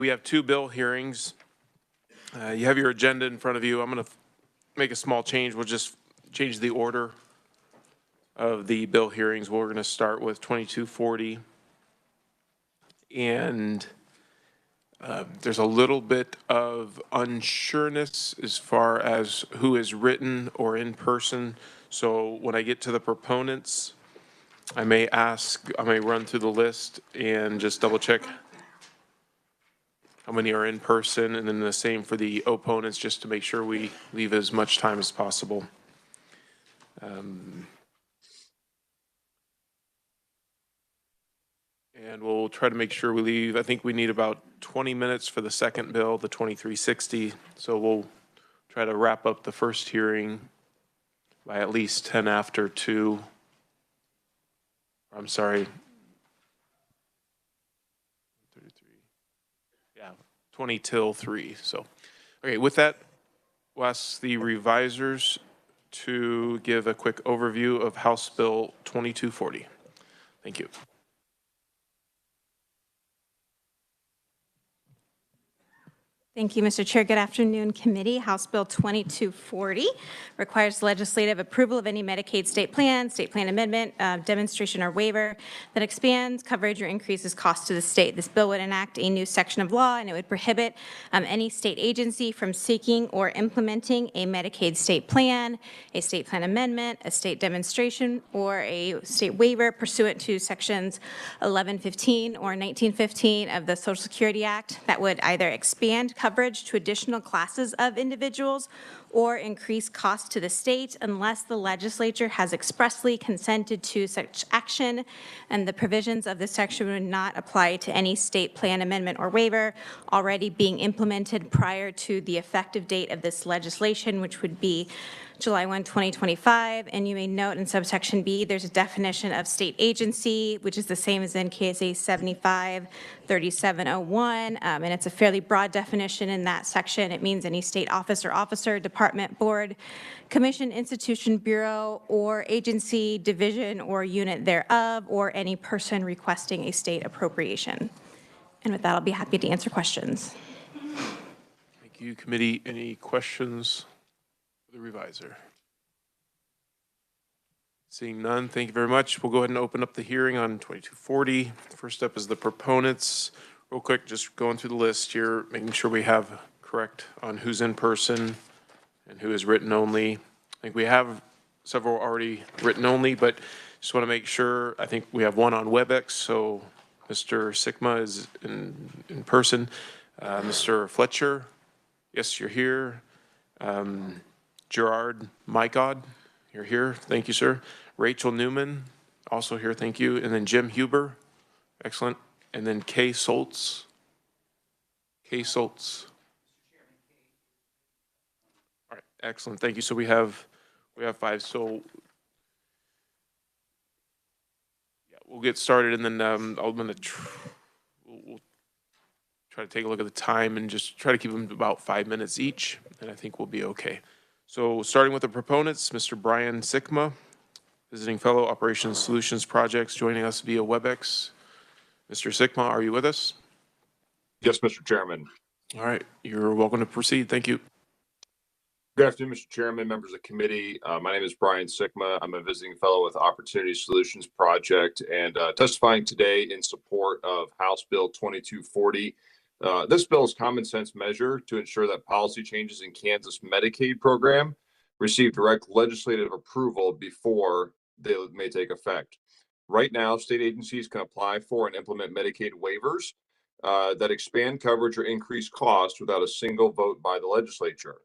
We have two bill hearings. You have your agenda in front of you. I'm going to make a small change. We'll just change the order of the bill hearings. We're going to start with 2240. And there's a little bit of unsureness as far as who is written or in person. So when I get to the proponents, I may run through the list and just double check how many are in person, and then the same for the opponents, just to make sure we leave as much time as possible. And we'll try to make sure we leave, I think we need about 20 minutes for the second bill, the 2360. So we'll try to wrap up the first hearing by at least 10 after 2. I'm sorry. 33. Yeah, 20 till 3. So, okay, with that, we'll ask the revisers to give a quick overview of House Bill 2240. Thank you. Thank you, Mr. Chair. Good afternoon, committee. House Bill 2240 requires legislative approval of any Medicaid state plan amendment, demonstration, or waiver that expands coverage or increases costs to the state. This bill would enact a new section of law, and it would prohibit any state agency from seeking or implementing a Medicaid state plan amendment, a state demonstration, or a state waiver pursuant to sections 1115 or 1915 of the Social Security Act that would either expand coverage to additional classes of individuals or increase costs to the state unless the legislature has expressly consented to such action, and the provisions of this section would not apply to any state plan amendment or waiver already being implemented prior to the effective date of this legislation, which would be July 1, 2025. And you may note in subsection B, there's a definition of state agency, which is the same as in KSA 753701. And it's a fairly broad definition in that section. It means any state office or officer, department, board, commission, institution, bureau, or agency, division, or unit thereof, or any person requesting a state appropriation. And with that, I'll be happy to answer questions. Thank you, committee. Any questions? The reviser. Seeing none, thank you very much. We'll go ahead and open up the hearing on 2240. First up is the proponents. Real quick, just going through the list here, making sure we have correct on who's in person and who is written only. I think we have several already written only, but just want to make sure. I think we have one on WebEx, so Mr. Sigma is in person. Mr. Fletcher, yes, you're here. Gerard Mykod, you're here. Thank you, sir. Rachel Newman, also here. Thank you. And then Jim Huber, excellent. And then Kay Soltz. Kay Soltz. All right, excellent. Thank you. So we have 5. So yeah, we'll get started, and then we'll try to take a look at the time and just try to keep them to about 5 minutes each, and I think we'll be okay. So starting with the proponents, Mr. Brian Sigma, visiting fellow Operations Solutions Projects, joining us via WebEx. Mr. Sigma, are you with us? Yes, Mr. Chairman. All right, you're welcome to proceed. Thank you. Good afternoon, Mr. Chairman, members of the committee. My name is Brian Sigma. I'm a visiting fellow with Opportunity Solutions Project and testifying today in support of House Bill 2240. This bill is a common sense measure to ensure that policy changes in Kansas Medicaid program receive direct legislative approval before they may take effect. Right now, state agencies can apply for and implement Medicaid waivers that expand coverage or increase cost without a single vote by the legislature.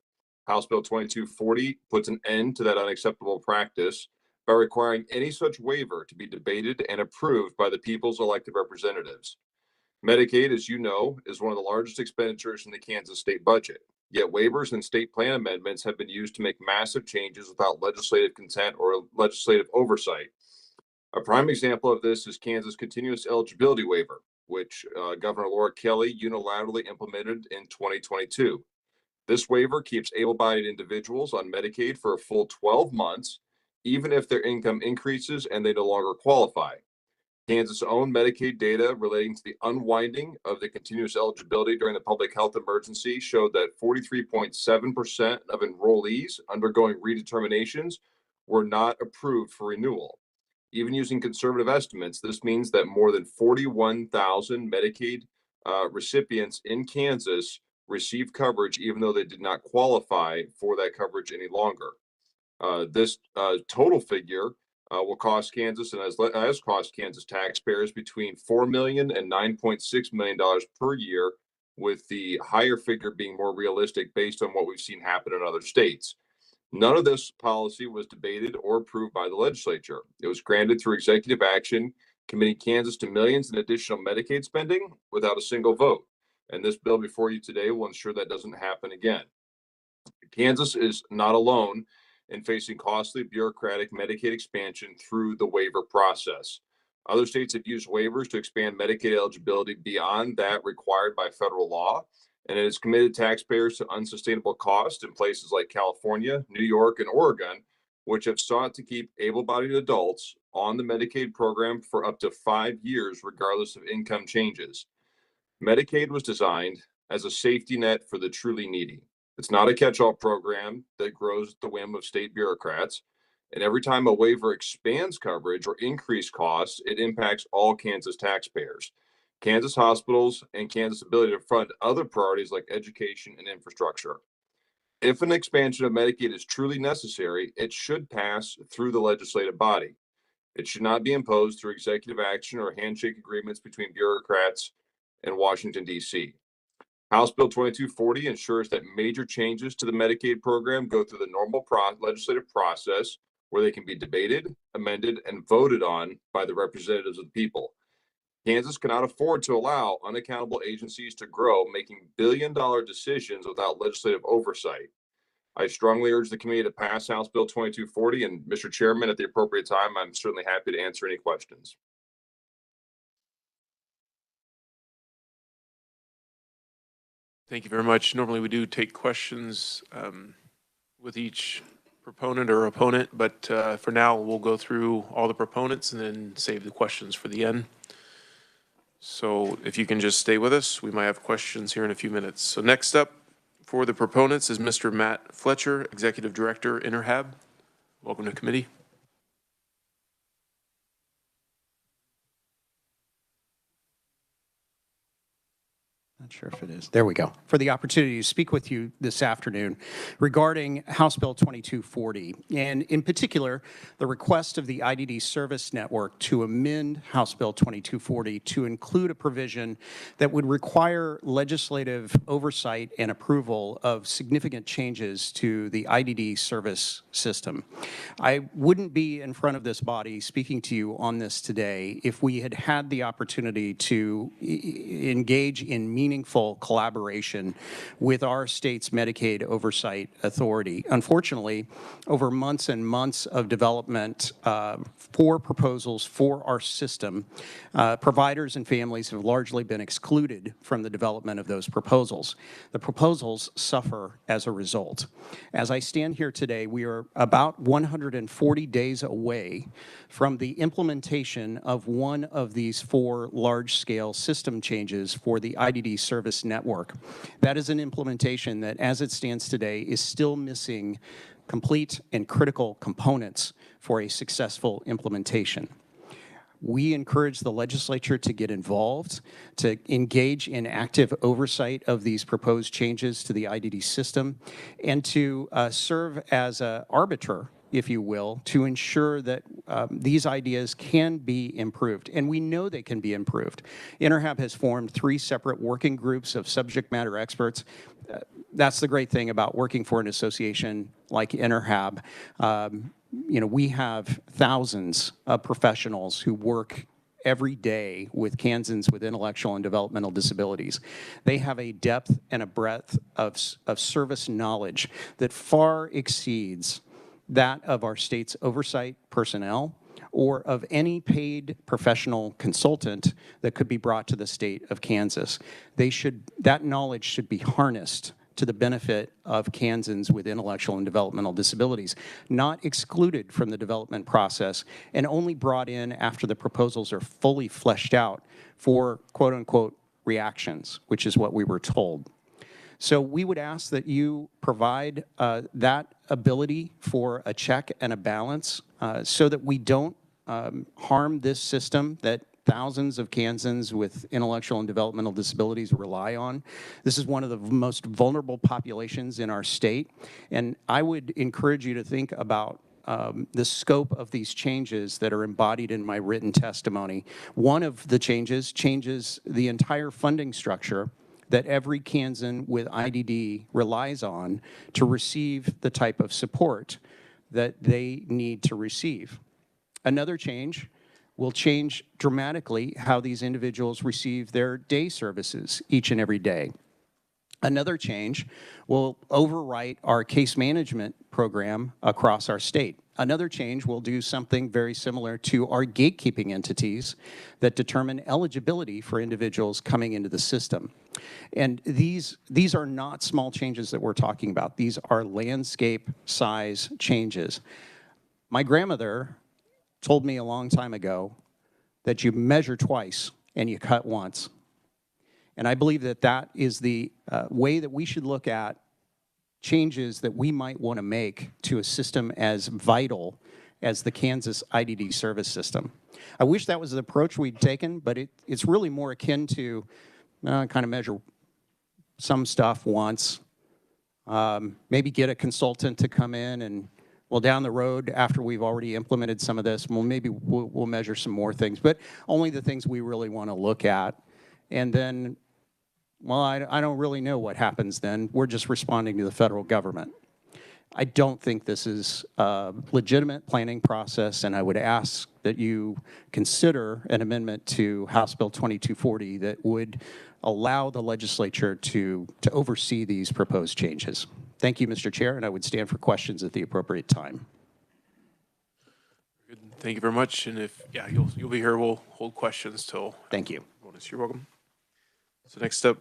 House Bill 2240 puts an end to that unacceptable practice by requiring any such waiver to be debated and approved by the people's elected representatives. Medicaid, as you know, is one of the largest expenditures in the Kansas state budget. Yet waivers and state plan amendments have been used to make massive changes without legislative consent or legislative oversight. A prime example of this is Kansas continuous eligibility waiver, which Governor Laura Kelly unilaterally implemented in 2022. This waiver keeps able-bodied individuals on Medicaid for a full 12 months, even if their income increases and they no longer qualify. Kansas' own Medicaid data relating to the unwinding of the continuous eligibility during the public health emergency showed that 43.7% of enrollees undergoing redeterminations were not approved for renewal. Even using conservative estimates, this means that more than 41,000 Medicaid recipients in Kansas received coverage even though they did not qualify for that coverage any longer. This total figure will cost Kansas and has cost Kansas taxpayers between $4 million and $9.6 million per year, with the higher figure being more realistic based on what we've seen happen in other states. None of this policy was debated or approved by the legislature. It was granted through executive action, committing Kansas to millions in additional Medicaid spending without a single vote. And this bill before you today will ensure that doesn't happen again. Kansas is not alone in facing costly bureaucratic Medicaid expansion through the waiver process. Other states have used waivers to expand Medicaid eligibility beyond that required by federal law, and it has committed taxpayers to unsustainable costs in places like California, New York, and Oregon, which have sought to keep able-bodied adults on the Medicaid program for up to 5 years, regardless of income changes. Medicaid was designed as a safety net for the truly needy. It's not a catch-all program that grows at the whim of state bureaucrats. And every time a waiver expands coverage or increase costs, it impacts all Kansas taxpayers, Kansas hospitals, and Kansas' ability to fund other priorities like education and infrastructure. If an expansion of Medicaid is truly necessary, it should pass through the legislative body. It should not be imposed through executive action or handshake agreements between bureaucrats in Washington, D.C. House Bill 2240 ensures that major changes to the Medicaid program go through the normal legislative process where they can be debated, amended, and voted on by the representatives of the people. Kansas cannot afford to allow unaccountable agencies to grow, making billion-dollar decisions without legislative oversight. I strongly urge the committee to pass House Bill 2240, and Mr. Chairman, at the appropriate time, I'm certainly happy to answer any questions. Thank you very much. Normally we do take questions with each proponent or opponent, but for now we'll go through all the proponents and then save the questions for the end. So if you can just stay with us, we might have questions here in a few minutes. So next up for the proponents is Mr. Matt Fletcher, Executive Director, InterHab. Welcome to committee. Not sure if it is. There we go. For the opportunity to speak with you this afternoon regarding House Bill 2240, and in particular, the request of the IDD Service Network to amend House Bill 2240 to include a provision that would require legislative oversight and approval of significant changes to the IDD service system. I wouldn't be in front of this body speaking to you on this today if we had had the opportunity to engage in meaningful collaboration with our state's Medicaid Oversight Authority. Unfortunately, over months and months of development for proposals for our system, providers and families have largely been excluded from the development of those proposals. The proposals suffer as a result. As I stand here today, we are about 140 days away from the implementation of one of these 4 large-scale system changes for the IDD service network. That is an implementation that, as it stands today, is still missing complete and critical components for a successful implementation. We encourage the legislature to get involved, to engage in active oversight of these proposed changes to the IDD system, and to serve as an arbiter, if you will, to ensure that these ideas can be improved. And we know they can be improved. InterHab has formed 3 separate working groups of subject matter experts. That's the great thing about working for an association like InterHab. You know, we have thousands of professionals who work every day with Kansans with intellectual and developmental disabilities. They have a depth and a breadth of service knowledge that far exceeds that of our state's oversight personnel or of any paid professional consultant that could be brought to the state of Kansas. That knowledge should be harnessed to the benefit of Kansans with intellectual and developmental disabilities, not excluded from the development process, and only brought in after the proposals are fully fleshed out for quote-unquote reactions, which is what we were told. So we would ask that you provide that ability for a check and a balance so that we don't harm this system that thousands of Kansans with intellectual and developmental disabilities rely on. This is one of the most vulnerable populations in our state, and I would encourage you to think about the scope of these changes that are embodied in my written testimony. One of the changes the entire funding structure that every Kansan with IDD relies on to receive the type of support that they need to receive. Another change will change dramatically how these individuals receive their day services each and every day. Another change will overwrite our case management program across our state. Another change will do something very similar to our gatekeeping entities that determine eligibility for individuals coming into the system. And these are not small changes that we're talking about. These are landscape size changes. My grandmother told me a long time ago that you measure twice and you cut once. And I believe that that is the way that we should look at changes that we might want to make to a system as vital as the Kansas IDD service system. I wish that was the approach we'd taken, but it's really more akin to kind of measure some stuff once, maybe get a consultant to come in and, well, down the road, after we've already implemented some of this, well, maybe we'll measure some more things, but only the things we really want to look at. And then, well, I don't really know what happens then. We're just responding to the federal government. I don't think this is a legitimate planning process, and I would ask that you consider an amendment to House Bill 2240 that would allow the legislature to oversee these proposed changes. Thank you, Mr. Chair, and I would stand for questions at the appropriate time. Good. Thank you very much. And if, yeah, you'll be here, we'll hold questions till. Thank you. You're welcome. So next up,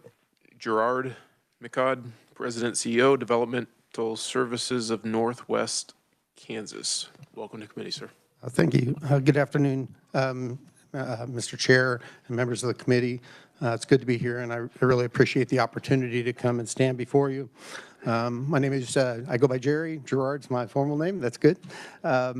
Gerard McCod, President, CEO, Developmental Services of Northwest Kansas. Welcome to committee, sir. Thank you. Good afternoon, Mr. Chair and members of the committee. It's good to be here, and I really appreciate the opportunity to come and stand before you. My name is, I go by Jerry. Gerard's my formal name. That's good. I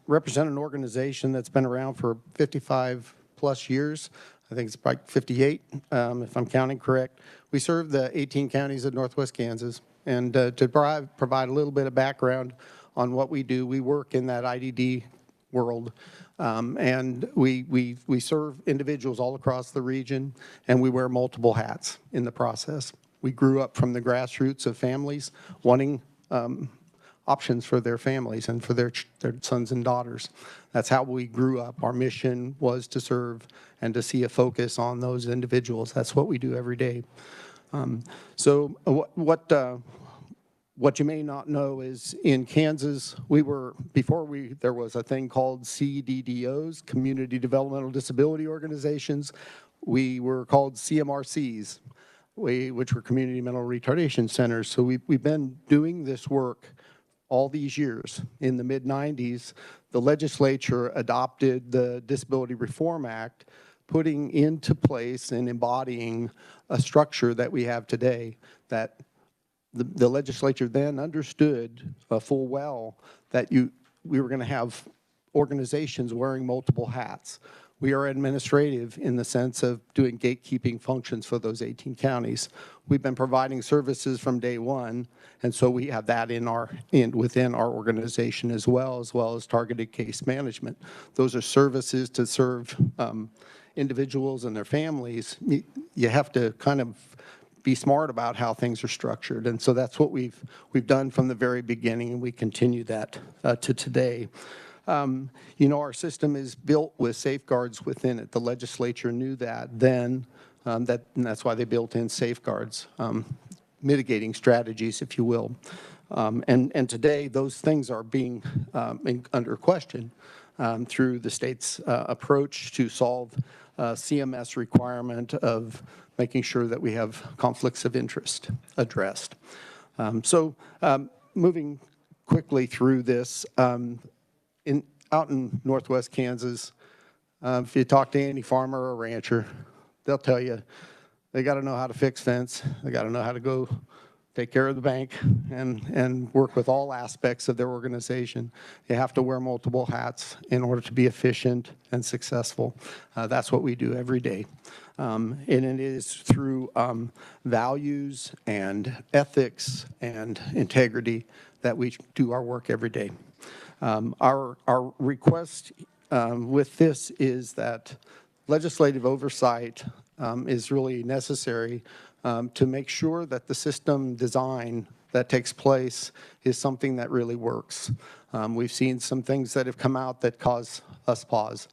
represent an organization that's been around for 55 plus years. I think it's like 58, if I'm counting correct. We serve the 18 counties of Northwest Kansas. And to provide a little bit of background on what we do, we work in that IDD world. And we serve individuals all across the region, and we wear multiple hats in the process. We grew up from the grassroots of families wanting options for their families and for their sons and daughters. That's how we grew up. Our mission was to serve and to see a focus on those individuals. That's what we do every day. So what you may not know is in Kansas, there was a thing called CDDOs, Community Developmental Disability Organizations. We were called CMRCs, which were Community Mental Retardation Centers. So we've been doing this work all these years. In the mid-90s, the legislature adopted the Disability Reform Act, putting into place and embodying a structure that we have today that the legislature then understood full well that we were going to have organizations wearing multiple hats. We are administrative in the sense of doing gatekeeping functions for those 18 counties. We've been providing services from day one, and so we have that within our organization as well as targeted case management. Those are services to serve individuals and their families. You have to kind of be smart about how things are structured, and so that's what we've done from the very beginning, and we continue that to today. Our system is built with safeguards within it. The legislature knew that then, and that's why they built in safeguards, mitigating strategies, if you will. And today, those things are being under question. through the state's approach to solve CMS requirement of making sure that we have conflicts of interest addressed. Moving quickly through this, out in northwest Kansas, if you talk to any farmer or rancher, they'll tell you they got to know how to fix fence, they got to know how to go take care of the bank and work with all aspects of their organization. You have to wear multiple hats in order to be efficient and successful. That's what we do every day. And it is through values and ethics and integrity that we do our work every day. Our request with this is that legislative oversight is really necessary to make sure that the system design that takes place is something that really works. We've seen some things that have come out that cause us pause.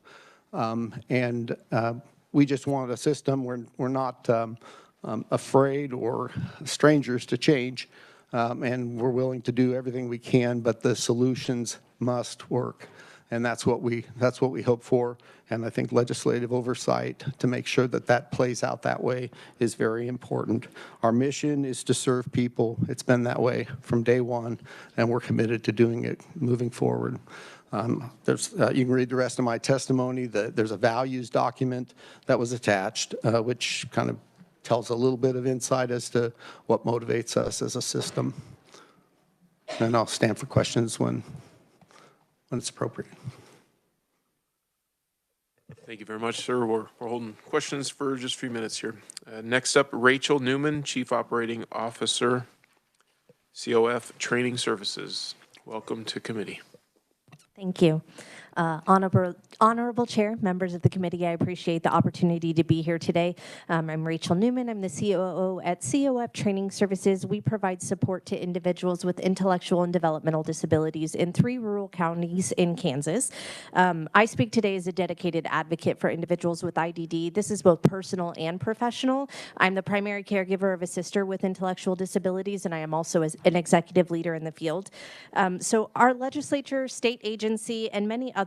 We just want a system where we're not afraid or strangers to change, and we're willing to do everything we can, but the solutions must work. And that's what we hope for. And I think legislative oversight to make sure that that plays out that way is very important. Our mission is to serve people. It's been that way from day one, and we're committed to doing it moving forward. You can read the rest of my testimony. There's a values document that was attached, which kind of tells a little bit of insight as to what motivates us as a system. And I'll stand for questions when it's appropriate. Thank you very much, sir. We're holding questions for just a few minutes here. Next up, Rachel Newman, Chief Operating Officer, COF Training Services. Welcome to committee. Thank you. Honorable Chair, members of the committee, I appreciate the opportunity to be here today. I'm Rachel Newman. I'm the COO at COF Training Services. We provide support to individuals with intellectual and developmental disabilities in 3 rural counties in Kansas. I speak today as a dedicated advocate for individuals with IDD. This is both personal and professional. I'm the primary caregiver of a sister with intellectual disabilities, and I am also an executive leader in the field. So our legislature, state agency, and many others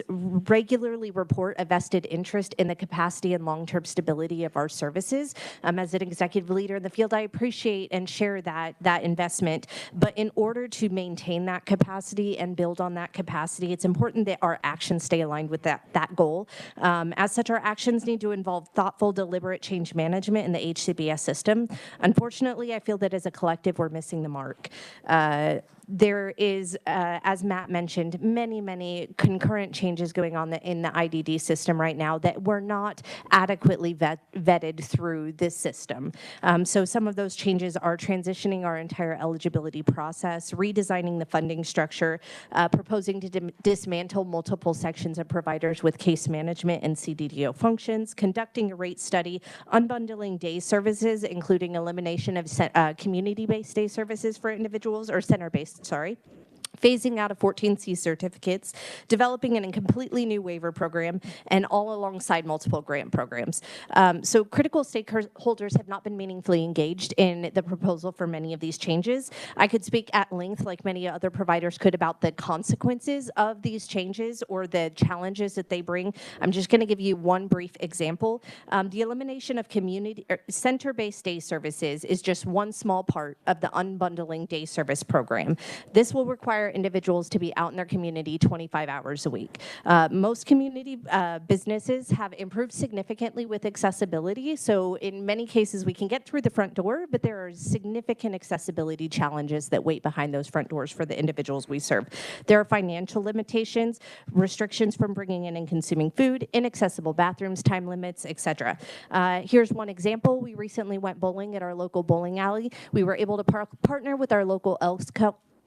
regularly report a vested interest in the capacity and long-term stability of our services. As an executive leader in the field, I appreciate and share that investment. But in order to maintain that capacity and build on that capacity, it's important that our actions stay aligned with that goal. As such, our actions need to involve thoughtful, deliberate change management in the HCBS system. Unfortunately, I feel that as a collective, we're missing the mark. There is, as Matt mentioned, many concurrent changes going on in the IDD system right now that were not adequately vetted through this system. So some of those changes are transitioning our entire eligibility process, redesigning the funding structure, proposing to dismantle multiple sections of providers with case management and CDDO functions, conducting a rate study, unbundling day services, including elimination of community-based day services for individuals, or center-based, phasing out of 14C certificates, developing a completely new waiver program, and all alongside multiple grant programs. So critical stakeholders have not been meaningfully engaged in the proposal for many of these changes. I could speak at length, like many other providers could, about the consequences of these changes or the challenges that they bring. I'm just going to give you one brief example. The elimination of community center-based day services is just one small part of the unbundling day service program. This will require individuals to be out in their community 25 hours a week. Most community businesses have improved significantly with accessibility. So in many cases, we can get through the front door, but there are significant accessibility challenges that wait behind those front doors for the individuals we serve. There are financial limitations, restrictions from bringing in and consuming food, inaccessible bathrooms, time limits, etc. Here's one example. We recently went bowling at our local bowling alley. We were able to partner with our local Elks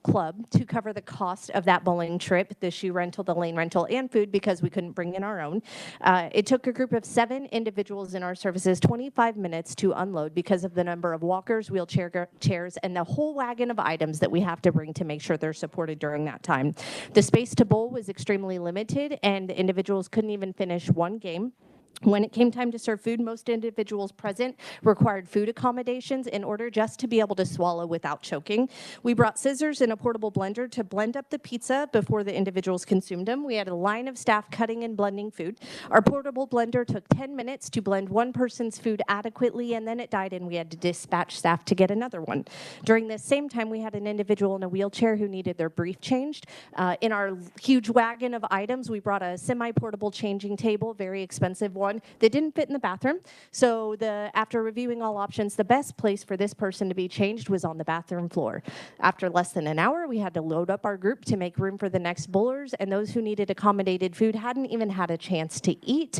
Club to cover the cost of that bowling trip, the shoe rental, the lane rental, and food, because we couldn't bring in our own. It took a group of 7 individuals in our services 25 minutes to unload because of the number of walkers, wheelchair chairs, and the whole wagon of items that we have to bring to make sure they're supported during that time. The space to bowl was extremely limited, and individuals couldn't even finish one game. When it came time to serve food, most individuals present required food accommodations in order just to be able to swallow without choking. We brought scissors and a portable blender to blend up the pizza before the individuals consumed them. We had a line of staff cutting and blending food. Our portable blender took 10 minutes to blend one person's food adequately, and then it died, and we had to dispatch staff to get another one. During this same time, we had an individual in a wheelchair who needed their brief changed. In our huge wagon of items, we brought a semi-portable changing table, very expensive one, that didn't fit in the bathroom. So after reviewing all options, the best place for this person to be changed was on the bathroom floor. After less than an hour, we had to load up our group to make room for the next bowlers, and those who needed accommodated food hadn't even had a chance to eat.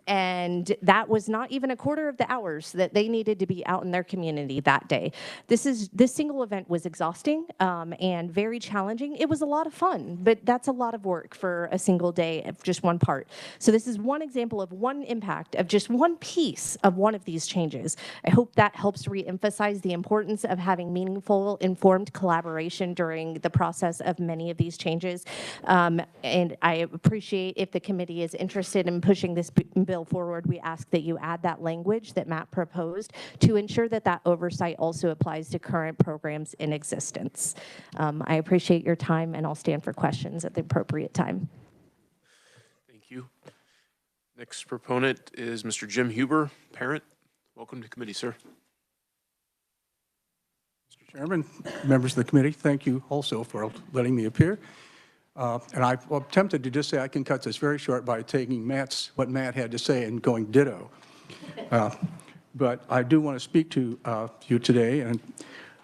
And that was not even a quarter of the hours that they needed to be out in their community that day. This single event was exhausting and very challenging. It was a lot of fun, but that's a lot of work for a single day of just one part. So this is one example of one impact of just one piece of one of these changes. I hope that helps re-emphasize the importance of having meaningful, informed collaboration during the process of many of these changes. And I appreciate if the committee is interested in pushing this bill forward, we ask that you add that language that Matt proposed to ensure that that oversight also applies to current programs in existence. I appreciate your time, and I'll stand for questions at the appropriate time. Thank you. Next proponent is Mr. Jim Huber, parent. Welcome to committee, sir. Mr. Chairman, members of the committee, thank you also for letting me appear. And I'm tempted to just say I can cut this very short by taking what Matt had to say and going ditto. But I do want to speak to you today, and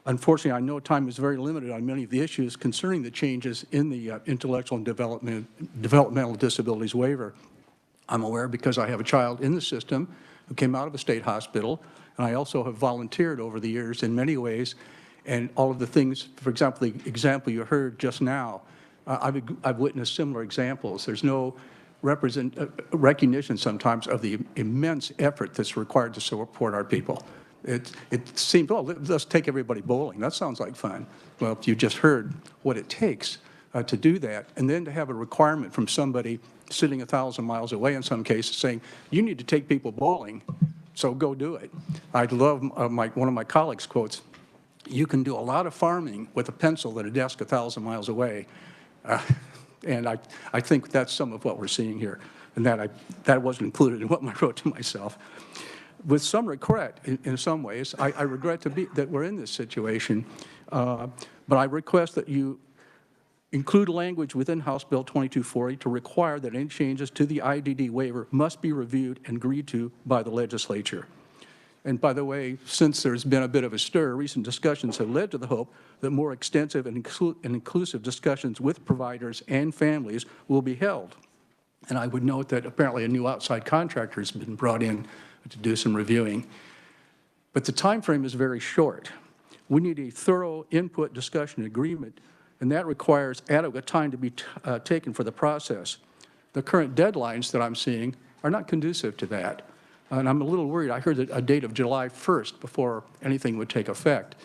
unfortunately I know time is very limited on many of the issues concerning the changes in the intellectual and developmental disabilities waiver. I'm aware because I have a child in the system who came out of a state hospital, and I also have volunteered over the years in many ways, and all of the things, for example, the example you heard just now, I've witnessed similar examples. There's no recognition sometimes of the immense effort that's required to support our people. It seems, oh, let's take everybody bowling. That sounds like fun. Well, you just heard what it takes to do that, and then to have a requirement from somebody sitting 1,000 miles away in some cases saying, you need to take people bowling, so go do it. I love one of my colleagues' quotes, you can do a lot of farming with a pencil at a desk 1,000 miles away. And I think that's some of what we're seeing here, and that wasn't included in what I wrote to myself. With some regret, in some ways, I regret that we're in this situation, but I request that you include language within House Bill 2240 to require that any changes to the IDD waiver must be reviewed and agreed to by the legislature. And by the way, since there's been a bit of a stir, recent discussions have led to the hope that more extensive and inclusive discussions with providers and families will be held. And I would note that apparently a new outside contractor has been brought in to do some reviewing. But the time frame is very short. We need a thorough input, discussion, agreement, and that requires adequate time to be taken for the process. The current deadlines that I'm seeing are not conducive to that. And I'm a little worried. I heard a date of July 1st before anything would take effect.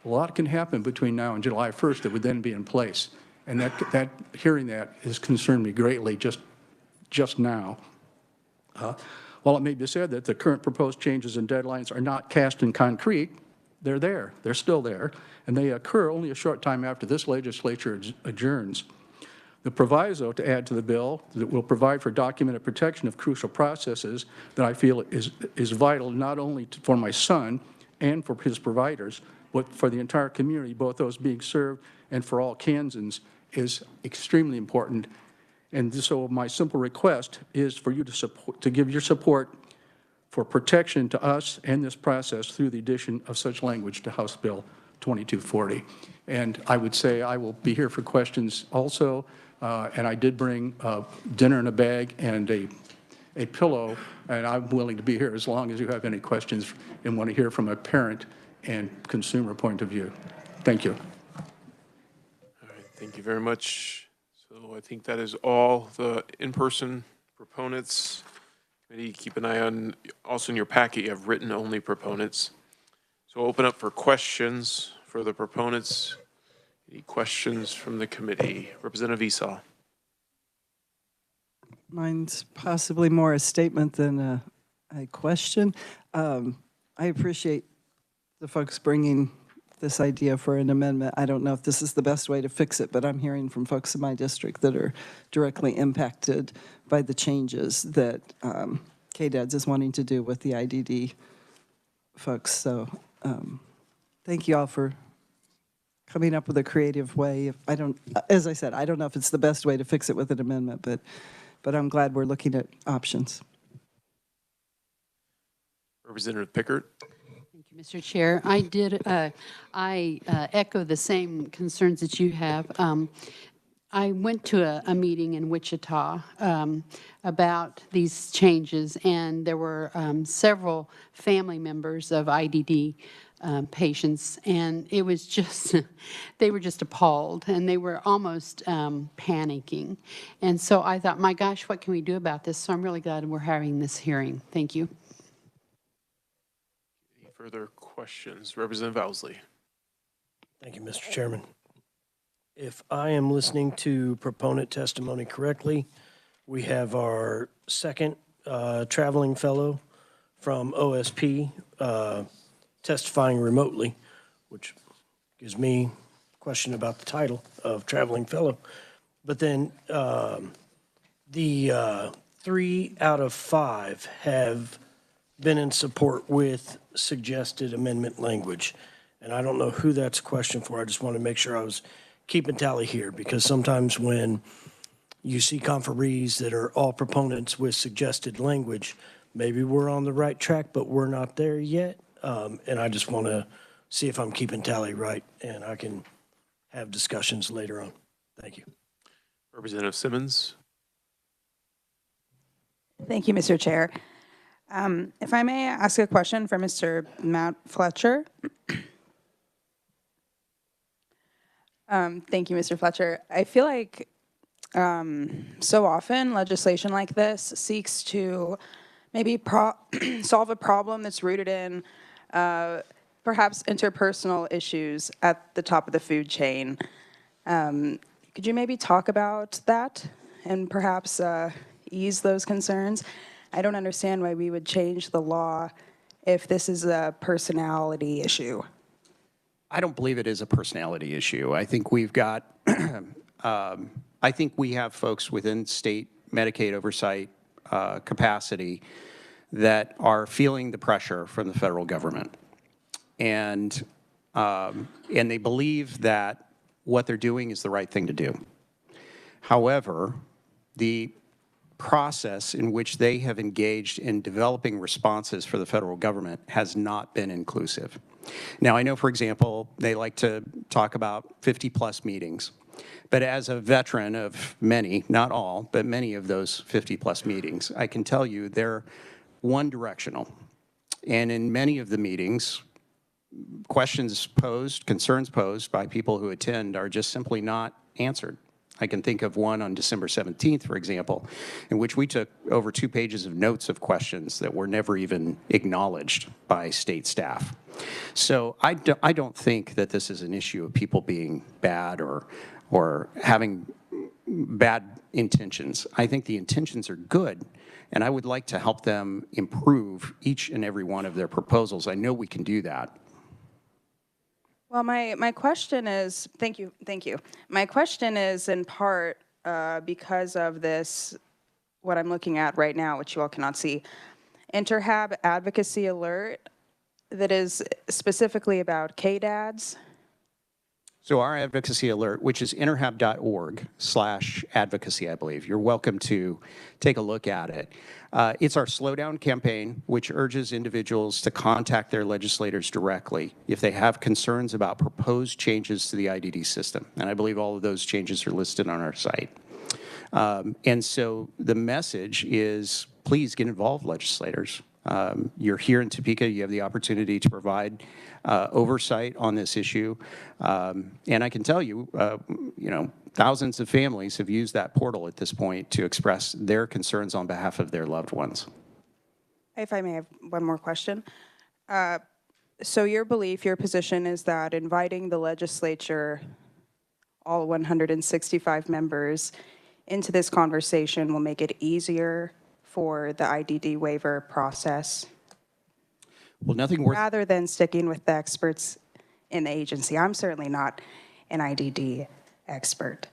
A lot can happen between now and July 1st that would then be in place. And hearing that has concerned me greatly just now. While it may be said that the current proposed changes and deadlines are not cast in concrete, they're there. They're still there. And they occur only a short time after this legislature adjourns. The proviso to add to the bill that will provide for documented protection of crucial processes that I feel is vital not only for my son and for his providers, but for the entire community, both those being served and for all Kansans, is extremely important. And so my simple request is for you to give your support for protection to us and this process through the addition of such language to House Bill 2240. And I would say I will be here for questions also. And I did bring dinner in a bag and a pillow, and I'm willing to be here as long as you have any questions and want to hear from a parent and consumer point of view. Thank you. All right, thank you very much. So I think that is all the in-person proponents. Committee, keep an eye on, also in your packet, you have written-only proponents. So open up for questions for the proponents. Any questions from the committee? Representative Esau. Mine's possibly more a statement than a question. I appreciate the folks bringing this idea for an amendment. I don't know if this is the best way to fix it, but I'm hearing from folks in my district that are directly impacted by the changes that KDADS is wanting to do with the IDD folks. So thank you all for coming up with a creative way. As I said, I don't know if it's the best way to fix it with an amendment, but I'm glad we're looking at options. Representative Pickert. Thank you, Mr. Chair. I echo the same concerns that you have. I went to a meeting in Wichita about these changes, and there were several family members of IDD patients, and it was just, they were just appalled, and they were almost panicking. And so I thought, my gosh, what can we do about this? So I'm really glad we're having this hearing. Thank you. Any further questions? Representative Owsley. Thank you, Mr. Chairman. If I am listening to proponent testimony correctly, we have our second traveling fellow from OSP testifying remotely, which gives me a question about the title of traveling fellow. But then the 3 out of 5 have been in support with suggested amendment language. And I don't know who that's a question for. I just want to make sure I was keeping tally here, because sometimes when you see conferees that are all proponents with suggested language, maybe we're on the right track, but we're not there yet. And I just want to see if I'm keeping tally right, and I can have discussions later on. Thank you. Representative Simmons. Thank you, Mr. Chair. If I may ask a question for Mr. Matt Fletcher. Thank you, Mr. Fletcher. I feel like so often legislation like this seeks to maybe solve a problem that's rooted in perhaps interpersonal issues at the top of the food chain. Could you maybe talk about that and perhaps ease those concerns? I don't understand why we would change the law if this is a personality issue. I don't believe it is a personality issue. I think we've got, I think we have folks within state Medicaid oversight capacity that are feeling the pressure from the federal government. And they believe that what they're doing is the right thing to do. However, the process in which they have engaged in developing responses for the federal government has not been inclusive. Now, I know, for example, they like to talk about 50-plus meetings. But as a veteran of many, not all, but many of those 50-plus meetings, I can tell you they're one-directional. And in many of the meetings, questions posed, concerns posed by people who attend are just simply not answered. I can think of one on December 17th, for example, in which we took over 2 pages of notes of questions that were never even acknowledged by state staff. So I don't think that this is an issue of people being bad or having bad intentions. I think the intentions are good, and I would like to help them improve each and every one of their proposals. I know we can do that. Well, my question is, thank you. My question is in part because of this, what I'm looking at right now, which you all cannot see, Interhab advocacy alert that is specifically about KDADS. So our advocacy alert, which is interhab.org/advocacy, I believe. You're welcome to take a look at it. It's our slowdown campaign, which urges individuals to contact their legislators directly if they have concerns about proposed changes to the IDD system. And I believe all of those changes are listed on our site. And so the message is, please get involved, legislators. You're here in Topeka. You have the opportunity to provide oversight on this issue. And I can tell you, thousands of families have used that portal at this point to express their concerns on behalf of their loved ones. If I may have one more question. So your belief, your position is that inviting the legislature, all 165 members, into this conversation will make it easier for the IDD waiver process, Well, nothing worth rather than sticking with the experts in the agency. I'm certainly not an IDD expert.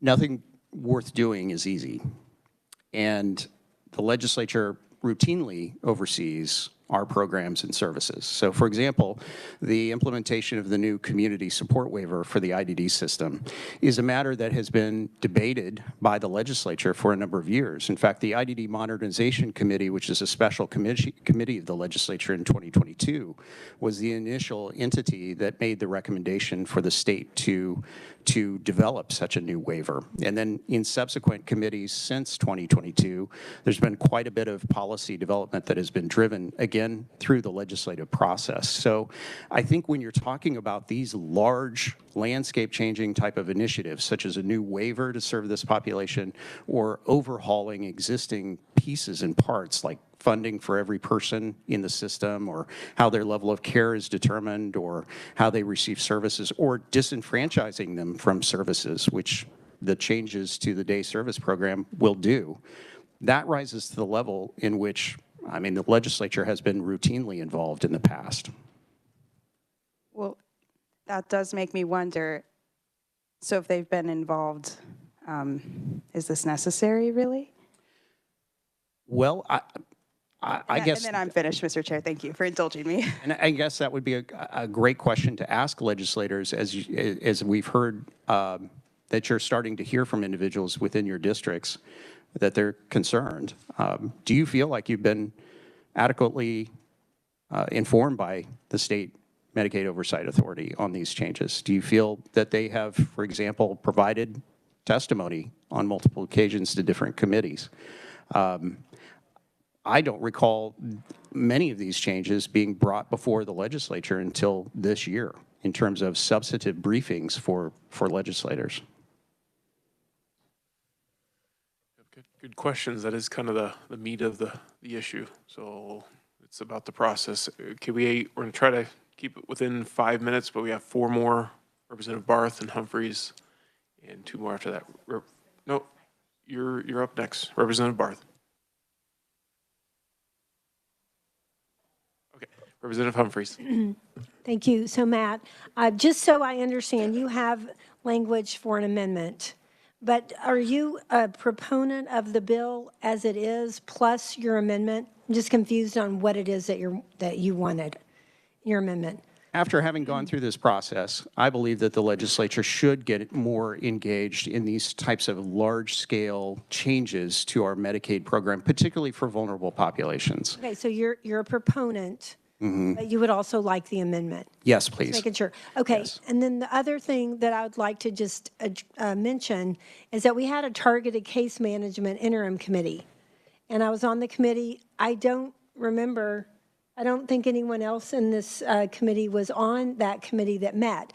nothing worth doing is easy. And the legislature routinely oversees our programs and services. So for example, the implementation of the new community support waiver for the IDD system is a matter that has been debated by the legislature for a number of years. In fact, the IDD Modernization Committee, which is a special committee of the legislature in 2022, was the initial entity that made the recommendation for the state to develop such a new waiver. And then in subsequent committees since 2022, there's been quite a bit of policy development that has been driven, again, through the legislative process. So I think when you're talking about these large landscape-changing type of initiatives, such as a new waiver to serve this population, or overhauling existing pieces and parts like funding for every person in the system, or how their level of care is determined, or how they receive services, or disenfranchising them from services, which the changes to the day service program will do, that rises to the level in which, I mean, the legislature has been routinely involved in the past. Well, that does make me wonder, so if they've been involved, is this necessary, really? Well, I guess... And then I'm finished, Mr. Chair. Thank you for indulging me. And I guess that would be a great question to ask legislators, as we've heard that you're starting to hear from individuals within your districts that they're concerned. Do you feel like you've been adequately informed by the state Medicaid Oversight Authority on these changes? Do you feel that they have, for example, provided testimony on multiple occasions to different committees? I don't recall many of these changes being brought before the legislature until this year in terms of substantive briefings for legislators. Good questions. That is kind of the meat of the issue. So it's about the process. We're going to try to keep it within 5 minutes, but we have 4 more, Representative Barth and Humphreys, and 2 more after that. No, you're up next, Representative Barth. Okay, Representative Humphreys. Thank you. So Matt, just so I understand, you have language for an amendment. But are you a proponent of the bill as it is, plus your amendment? I'm just confused on what it is that you wanted, your amendment. After having gone through this process, I believe that the legislature should get more engaged in these types of large-scale changes to our Medicaid program, particularly for vulnerable populations. Okay, so you're a proponent, but you would also like the amendment. Yes, please. Just making sure. Okay, Yes. And then the other thing that I would like to just mention is that we had a targeted case management interim committee, and I was on the committee. I don't think anyone else in this committee was on that committee that met.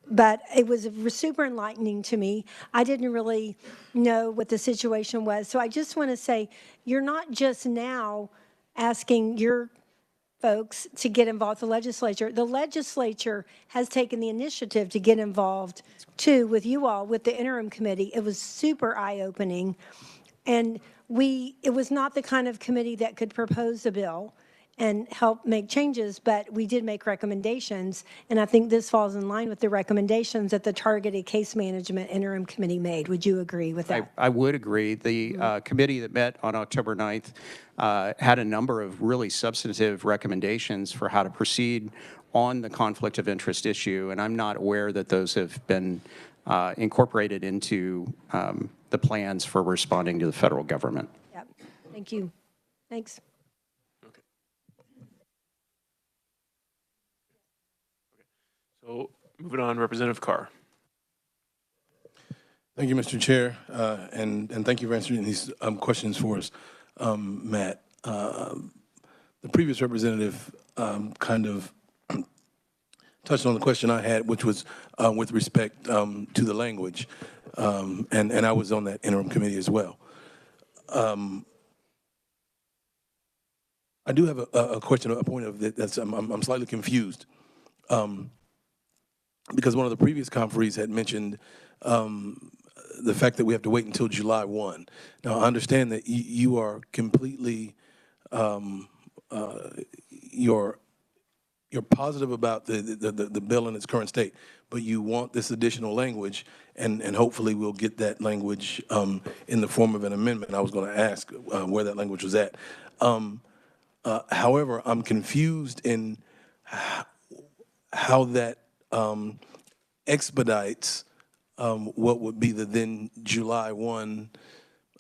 But it was super enlightening to me. I didn't really know what the situation was. So I just want to say, you're not just now asking your folks to get involved with the legislature. The legislature has taken the initiative to get involved, too, with you all, with the interim committee. It was super eye-opening. And it was not the kind of committee that could propose a bill and help make changes, but we did make recommendations, and I think this falls in line with the recommendations that the Targeted Case Management Interim Committee made. Would you agree with that? I would agree. The committee that met on October 9th had a number of really substantive recommendations for how to proceed on the conflict of interest issue, and I'm not aware that those have been incorporated into the plans for responding to the federal government. Yep. Thank you. Thanks. So moving on, Representative Carr. Thank you, Mr. Chair, and thank you for answering these questions for us, Matt. The previous representative kind of touched on the question I had, which was with respect to the language, and I was on that interim committee as well. I do have a question, a point of that. I'm slightly confused. because one of the previous conferees had mentioned the fact that we have to wait until July 1. Now, I understand that you are completely, you're positive about the bill in its current state, but you want this additional language, and hopefully we'll get that language in the form of an amendment. I was going to ask where that language was at. However, I'm confused in how that expedites what would be the then July 1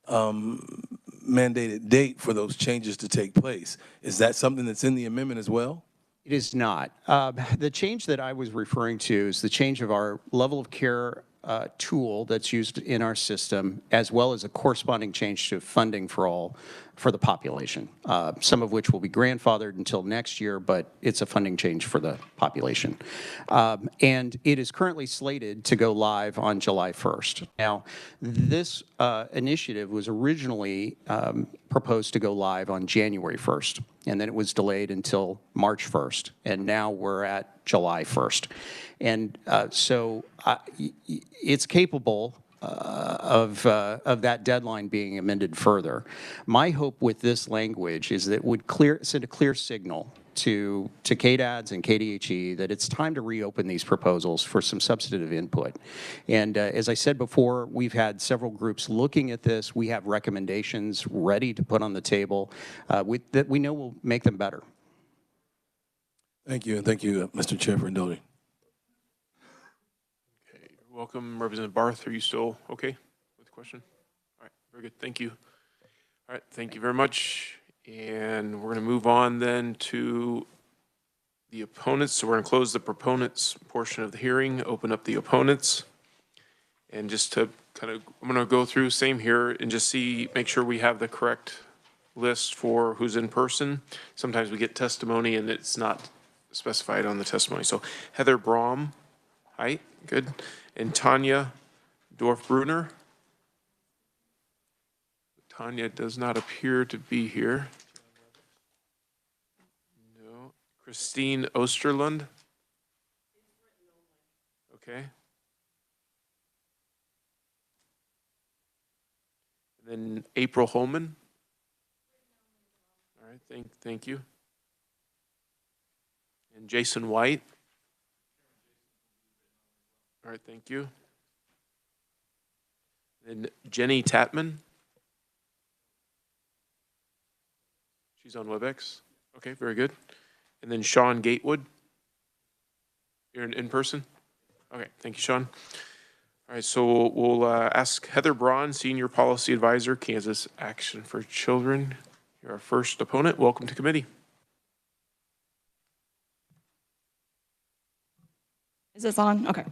mandated date for those changes to take place. Is that something that's in the amendment as well? It is not. The change that I was referring to is the change of our level of care tool that's used in our system, as well as a corresponding change to funding for all for the population, some of which will be grandfathered until next year, but it's a funding change for the population. And it is currently slated to go live on July 1st. Now, this initiative was originally proposed to go live on January 1st, and then it was delayed until March 1st, and now we're at July 1st. And so it's capable of that deadline being amended further. My hope with this language is that it would send a clear signal to KDADS and KDHE that it's time to reopen these proposals for some substantive input. And as I said before, we've had several groups looking at this. We have recommendations ready to put on the table that we know will make them better. Thank you, and thank you, Mr. Chair, for indulging. Welcome, Representative Barth. Are you still okay with the question? All right, very good. Thank you. All right, thank you very much. And we're going to move on then to the opponents. So we're going to close the proponents portion of the hearing, open up the opponents. And just to kind of, I'm going to go through same here and just make sure we have the correct list for who's in person. Sometimes we get testimony and it's not specified on the testimony. So Heather Braum, hi, good. And Tanya Dorf-Bruner. Tanya does not appear to be here. No. Christine Osterlund. Okay. And then April Holman. All right, thank you. And Jason White. All right, thank you. And Jenny Tatman. She's on WebEx. Okay, very good. And then Sean Gatewood. You're in person? Okay, thank you, Sean. All right, so we'll ask Heather Braun, Senior Policy Advisor, Kansas Action for Children. You're our first opponent. Welcome to committee. Is this on? Okay.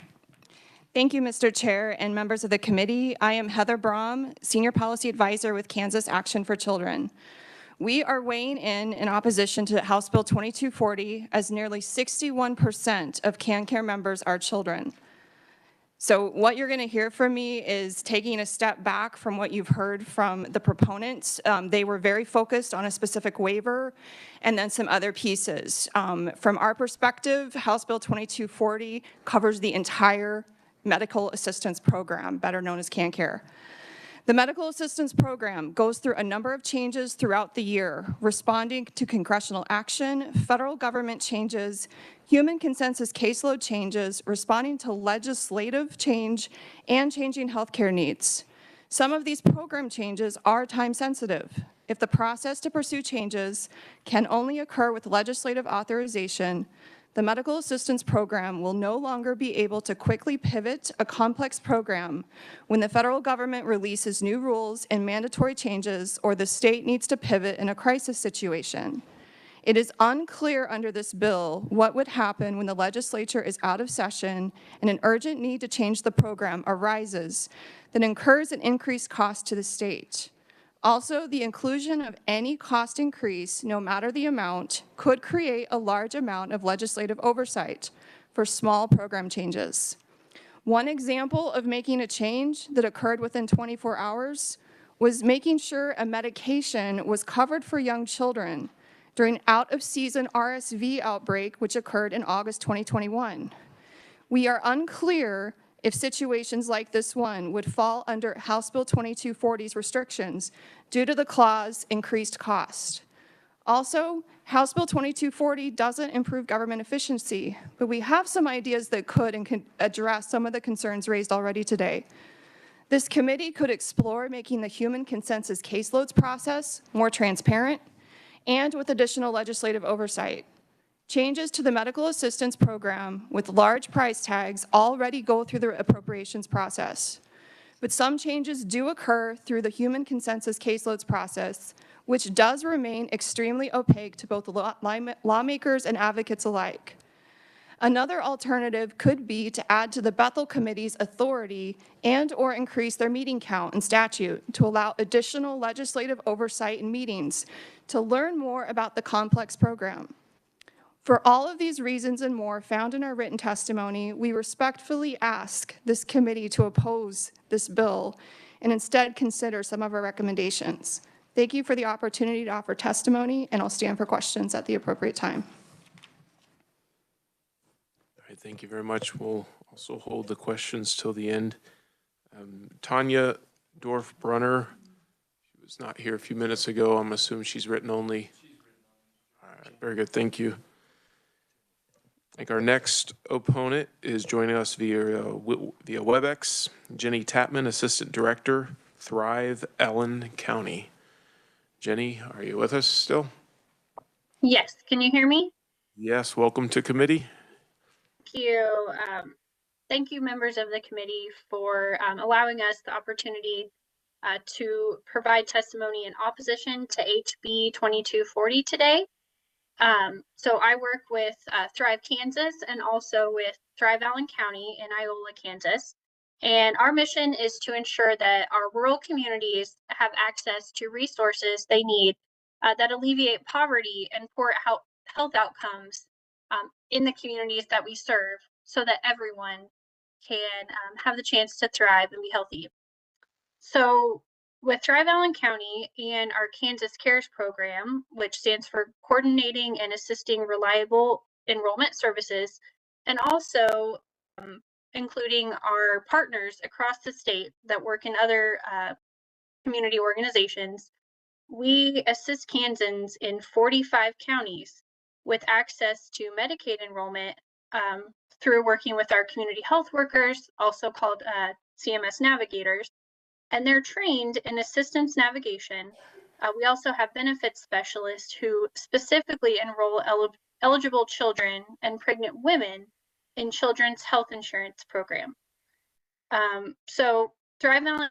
Thank you, Mr. Chair and members of the committee. I am Heather Braum, Senior Policy Advisor with Kansas Action for Children. We are weighing in opposition to House Bill 2240, as nearly 61% of CanCare members are children. So what you're going to hear from me is taking a step back from what you've heard from the proponents. They were very focused on a specific waiver and then some other pieces. From our perspective, House Bill 2240 covers the entire medical assistance program, better known as CanCare. The medical assistance program goes through a number of changes throughout the year, responding to congressional action, federal government changes, human consensus caseload changes, responding to legislative change, and changing healthcare needs. Some of these program changes are time sensitive. If the process to pursue changes can only occur with legislative authorization, the medical assistance program will no longer be able to quickly pivot a complex program when the federal government releases new rules and mandatory changes or the state needs to pivot in a crisis situation. It is unclear under this bill what would happen when the legislature is out of session and an urgent need to change the program arises that incurs an increased cost to the state. Also, the inclusion of any cost increase, no matter the amount, could create a large amount of legislative oversight for small program changes. One example of making a change that occurred within 24 hours was making sure a medication was covered for young children during out-of-season RSV outbreak, which occurred in August 2021. We are unclear if situations like this one would fall under House Bill 2240's restrictions due to the clause increased cost. Also, House Bill 2240 doesn't improve government efficiency, but we have some ideas that could and can address some of the concerns raised already today. This committee could explore making the human consensus caseloads process more transparent and with additional legislative oversight. Changes to the medical assistance program with large price tags already go through the appropriations process. But some changes do occur through the human consensus caseloads process, which does remain extremely opaque to both lawmakers and advocates alike. Another alternative could be to add to the Bethel Committee's authority and/or increase their meeting count in statute to allow additional legislative oversight in meetings to learn more about the complex program. For all of these reasons and more found in our written testimony, we respectfully ask this committee to oppose this bill and instead consider some of our recommendations. Thank you for the opportunity to offer testimony, and I'll stand for questions at the appropriate time. All right, thank you very much. We'll also hold the questions till the end. Tanya Dorf-Brunner, she was not here a few minutes ago. I'm assuming she's written only. All right, very good, thank you. I think our next opponent is joining us via WebEx, Jenny Tapman, Assistant Director, Thrive Allen County. Jenny, are you with us still? Yes, can you hear me? Yes, welcome to committee. Thank you. Thank you, members of the committee, for allowing us the opportunity to provide testimony in opposition to HB 2240 today. So I work with Thrive Kansas and also with Thrive Allen County in Iola, Kansas. And our mission is to ensure that our rural communities have access to resources they need that alleviate poverty and poor health outcomes in the communities that we serve, so that everyone can have the chance to thrive and be healthy. So with Thrive Allen County and our Kansas CARES program, which stands for Coordinating and Assisting Reliable Enrollment Services, and also including our partners across the state that work in other community organizations, we assist Kansans in 45 counties with access to Medicaid enrollment through working with our community health workers, also called CMS navigators, and they're trained in assistance navigation. We also have benefits specialists who specifically enroll eligible children and pregnant women in children's health insurance program. So Thrive Allen,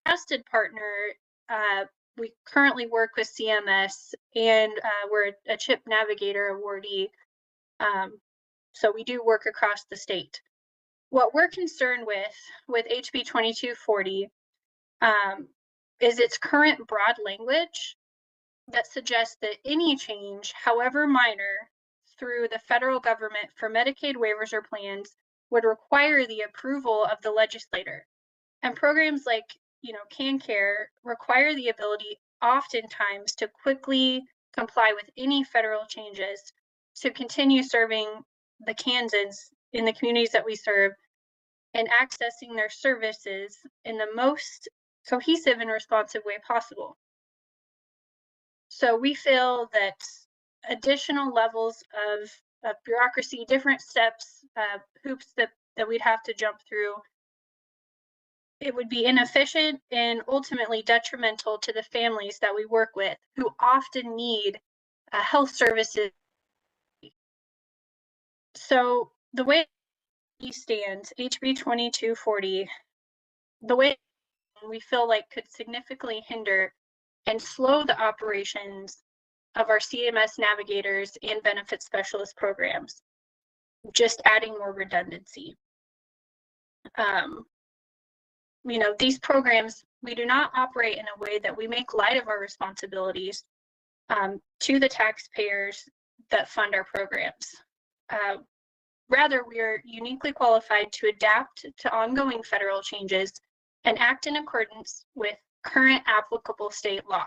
trusted partner, we currently work with CMS, and we're a CHIP Navigator awardee. So we do work across the state. What we're concerned with HB 2240 is its current broad language that suggests that any change, however minor, through the federal government for Medicaid waivers or plans would require the approval of the legislator. And programs like, CanCare require the ability oftentimes to quickly comply with any federal changes to continue serving the Kansans in the communities that we serve and accessing their services in the most cohesive and responsive way possible. So we feel that additional levels of bureaucracy, different steps, hoops that we'd have to jump through, it would be inefficient and ultimately detrimental to the families that we work with, who often need health services. So the way we stand, HB 2240, the way we feel like could significantly hinder and slow the operations of our CMS navigators and benefit specialist programs, just adding more redundancy. These programs, we do not operate in a way that we make light of our responsibilities to the taxpayers that fund our programs. Rather, we are uniquely qualified to adapt to ongoing federal changes and act in accordance with current applicable state law.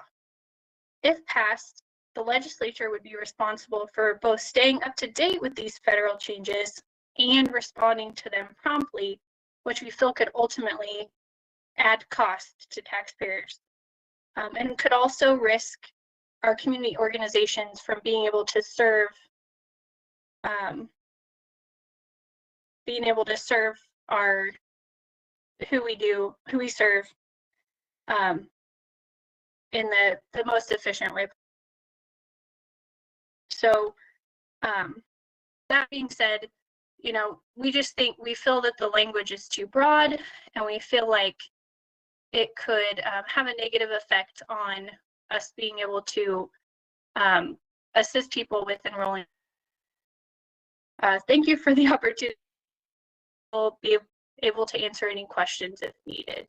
If passed, the legislature would be responsible for both staying up to date with these federal changes and responding to them promptly, which we feel could ultimately add cost to taxpayers, and could also risk our community organizations from being able to serve our who we serve in the most efficient way. So that being said, we feel that the language is too broad, and we feel like it could have a negative effect on us being able to assist people with enrolling. Thank you for the opportunity. We'll be able to answer any questions if needed.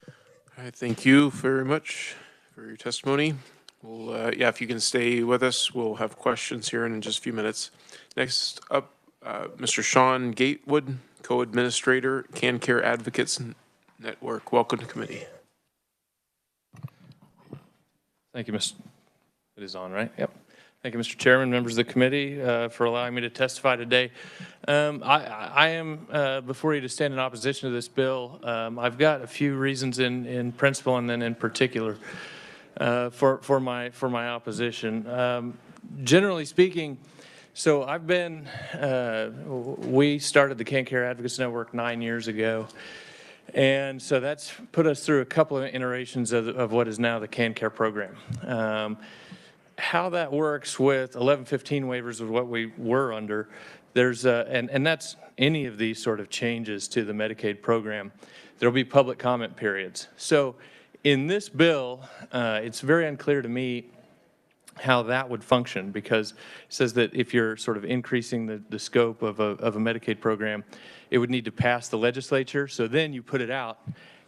All right, thank you very much for your testimony. We'll, yeah, if you can stay with us, we'll have questions here in just a few minutes. Next up, Mr. Sean Gatewood, Co-Administrator, CanCare Advocates Network. Welcome to committee. Thank you, Mr. It is on, right? Yep. Thank you, Mr. Chairman, members of the committee, for allowing me to testify today. I am before you to stand in opposition to this bill. I've got a few reasons in principle and then in particular for my opposition. Generally speaking, so I've been, we started the CanCare Advocates Network 9 years ago. And so that's put us through a couple of iterations of what is now the CanCare program. How that works with 1115 waivers of what we were under, there's and that's any of these sort of changes to the Medicaid program. There'll be public comment periods. So in this bill, it's very unclear to me how that would function, because it says that if you're sort of increasing the scope of a Medicaid program, it would need to pass the legislature. So then you put it out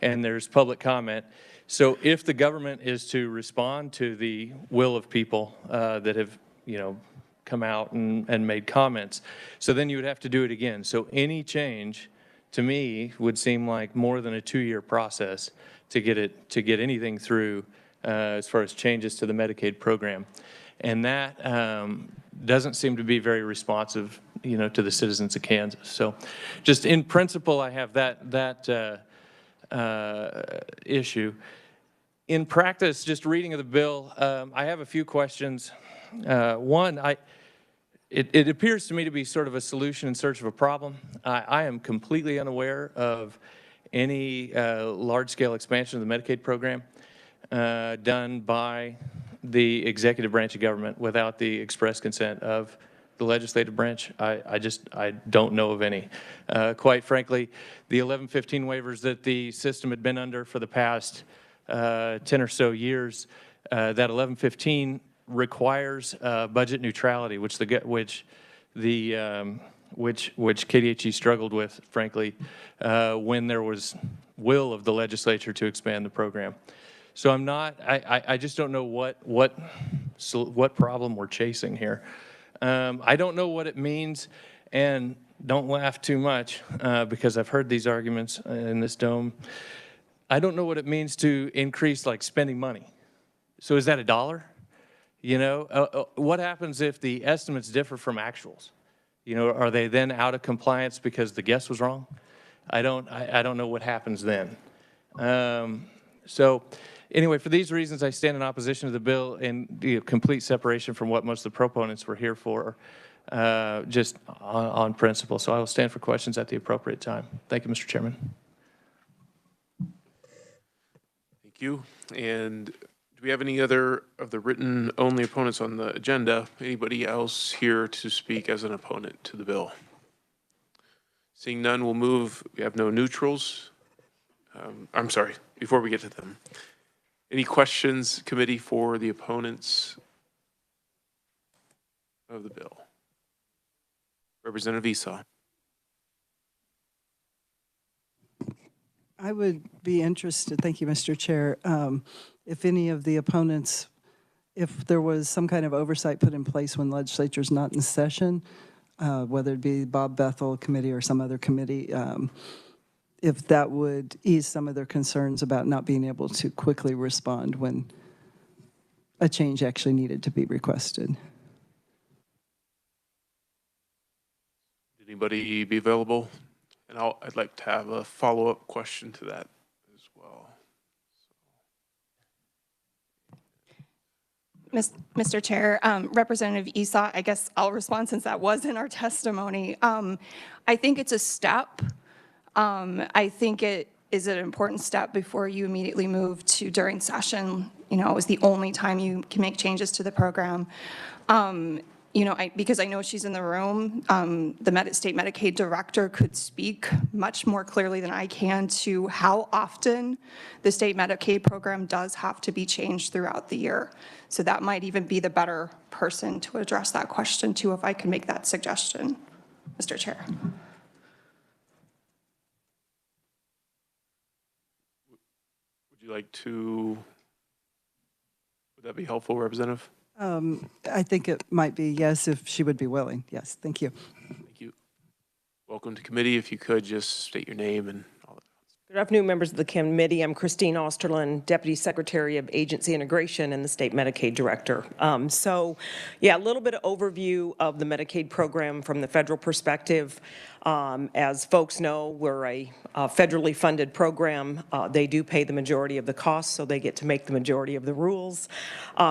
and there's public comment. So if the government is to respond to the will of people that have, come out and made comments, so then you would have to do it again. So any change to me would seem like more than a 2-year process to get anything through as far as changes to the Medicaid program. And that doesn't seem to be very responsive, to the citizens of Kansas. So just in principle, I have that issue. In practice, just reading of the bill, I have a few questions. One, it appears to me to be sort of a solution in search of a problem. I am completely unaware of any large-scale expansion of the Medicaid program done by the executive branch of government without the express consent of the legislative branch. I don't know of any. Quite frankly, the 1115 waivers that the system had been under for the past 10 or so years, that 1115 requires budget neutrality, which KDHE struggled with, frankly, when there was will of the legislature to expand the program. So I just don't know what problem we're chasing here. I don't know what it means, and don't laugh too much because I've heard these arguments in this dome. I don't know what it means to increase like spending money. So is that $1? What happens if the estimates differ from actuals? Are they then out of compliance because the guess was wrong? I don't know what happens then. So anyway, for these reasons, I stand in opposition to the bill in complete separation from what most of the proponents were here for, just on principle. So I will stand for questions at the appropriate time. Thank you, Mr. Chairman. Thank you. And do we have any other of the written only opponents on the agenda? Anybody else here to speak as an opponent to the bill? Seeing none, we'll move. We have no neutrals. I'm sorry, before we get to them. Any questions, committee, for the opponents of the bill? Representative Esau. I would be interested, thank you, Mr. Chair, if any of the opponents, if there was some kind of oversight put in place when legislature's not in session, whether it be Bob Bethel committee or some other committee, if that would ease some of their concerns about not being able to quickly respond when a change actually needed to be requested. anybody be available? And I'd like to have a follow-up question to that as well. Mr. Chair, Representative Esau, I guess I'll respond since that was in our testimony. I think it's a step. I think it is an important step before you immediately move to during session. You know, it was the only time you can make changes to the program. You know, because I know she's in the room, the state Medicaid director could speak much more clearly than I can to how often the state Medicaid program does have to be changed throughout the year. So that might even be the better person to address that question too, if I can make that suggestion, Mr. Chair. Would you like to, would that be helpful, Representative? I think it might be yes, if she would be willing. Yes, thank you. Thank you. Welcome to committee. If you could just state your name and all that. Good afternoon, members of the committee. I'm Christine Osterlin, Deputy Secretary of Agency Integration and the State Medicaid Director. Yeah, a little bit of overview of the Medicaid program from the federal perspective. As folks know, we're a federally funded program. They do pay the majority of the costs, so they get to make the majority of the rules.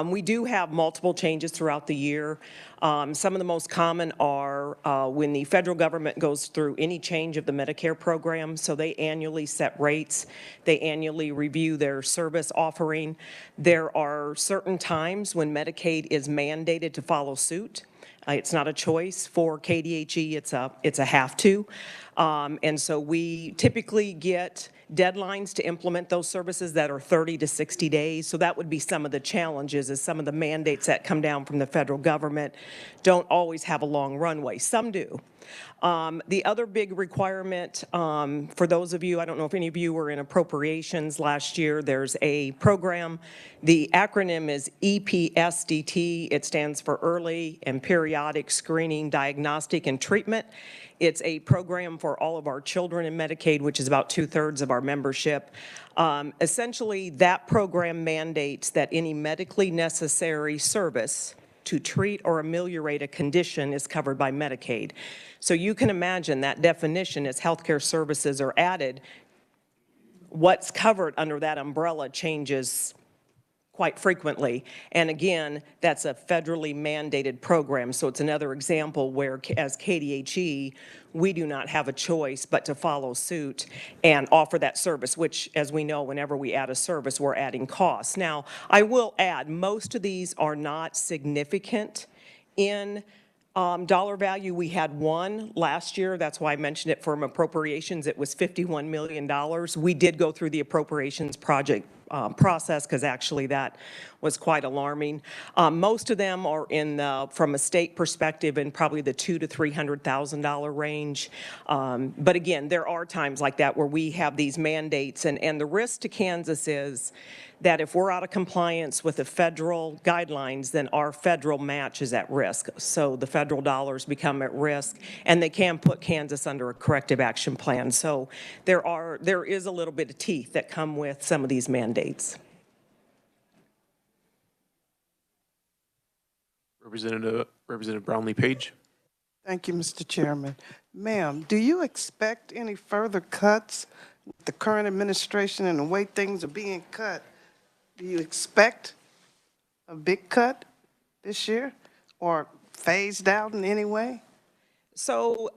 We do have multiple changes throughout the year. Some of the most common are when the federal government goes through any change of the Medicare program, so they annually set rates. They annually review their service offering. There are certain times when Medicaid is mandated to follow suit. It's not a choice for KDHE, it's a have to. And so we typically get deadlines to implement those services that are 30 to 60 days. So that would be some of the challenges, is some of the mandates that come down from the federal government don't always have a long runway. Some do. The other big requirement, for those of you, I don't know if any of you were in appropriations last year, there's a program. The acronym is EPSDT. It stands for Early and Periodic Screening, Diagnostic, and Treatment. It's a program for all of our children in Medicaid, which is about 2/3 of our membership. Essentially, that program mandates that any medically necessary service to treat or ameliorate a condition is covered by Medicaid. So you can imagine that definition, as healthcare services are added, what's covered under that umbrella changes quite frequently. And again, that's a federally mandated program. So it's another example where, as KDHE, we do not have a choice but to follow suit and offer that service, which, as we know, whenever we add a service, we're adding costs. Now, I will add, most of these are not significant in dollar value. We had one last year. That's why I mentioned it from appropriations. It was $51 million. We did go through the appropriations process, because actually that was quite alarming. Most of them are in from a state perspective, in probably the $200,000 to $300,000 range. But again, there are times like that where we have these mandates, and the risk to Kansas is that if we're out of compliance with the federal guidelines, then our federal match is at risk. So the federal dollars become at risk, and they can put Kansas under a corrective action plan. So there is a little bit of teeth that come with some of these mandates. Representative Brownlee-Page. Thank you, Mr. Chairman. Ma'am, do you expect any further cuts with the current administration and the way things are being cut? Do you expect a big cut this year, or phased out in any way? So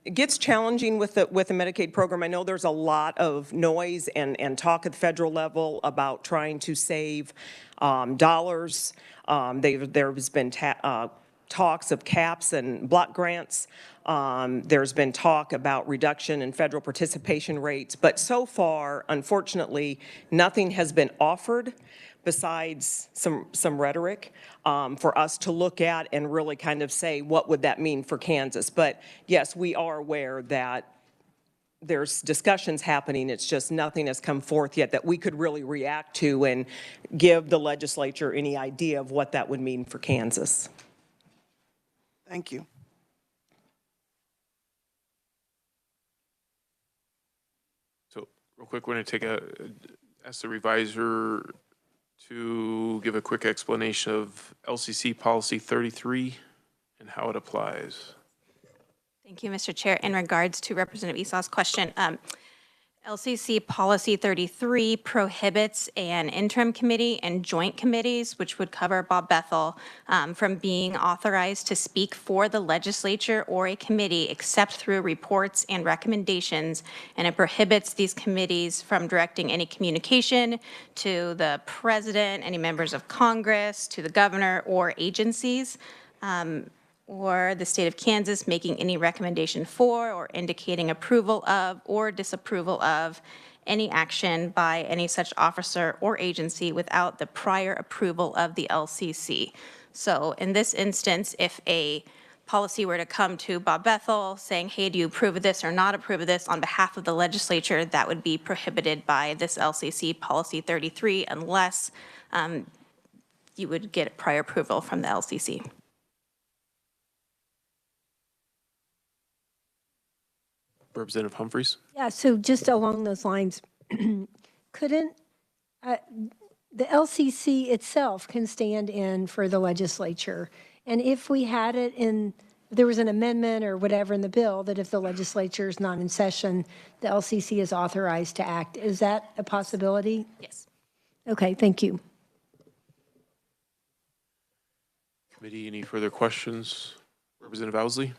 it gets challenging with the Medicaid program. I know there's a lot of noise and talk at the federal level about trying to save dollars. There's been talks of caps and block grants. There's been talk about reduction in federal participation rates, but so far, unfortunately, nothing has been offered besides some rhetoric for us to look at and really kind of say, what would that mean for Kansas? But yes, we are aware that there's discussions happening. It's just nothing has come forth yet that we could really react to and give the legislature any idea of what that would mean for Kansas. Thank you. So real quick, we're going to ask the reviser to give a quick explanation of LCC Policy 33 and how it applies. Thank you, Mr. Chair. In regards to Representative Esau's question, LCC Policy 33 prohibits an interim committee and joint committees, which would cover Bob Bethel, from being authorized to speak for the legislature or a committee except through reports and recommendations, and it prohibits these committees from directing any communication to the president, any members of Congress, to the governor, or agencies. Or the state of Kansas making any recommendation for or indicating approval of or disapproval of any action by any such officer or agency without the prior approval of the LCC. So in this instance, if a policy were to come to Bob Bethel saying, hey, do you approve of this or not approve of this on behalf of the legislature, that would be prohibited by this LCC Policy 33 unless you would get prior approval from the LCC. Representative Humphreys. Yeah, so just along those lines, couldn't the LCC itself can stand in for the legislature? And if we had it in, there was an amendment or whatever in the bill that if the legislature is not in session, the LCC is authorized to act. Is that a possibility? Yes. Okay, thank you. Committee, any further questions? Representative Owsley.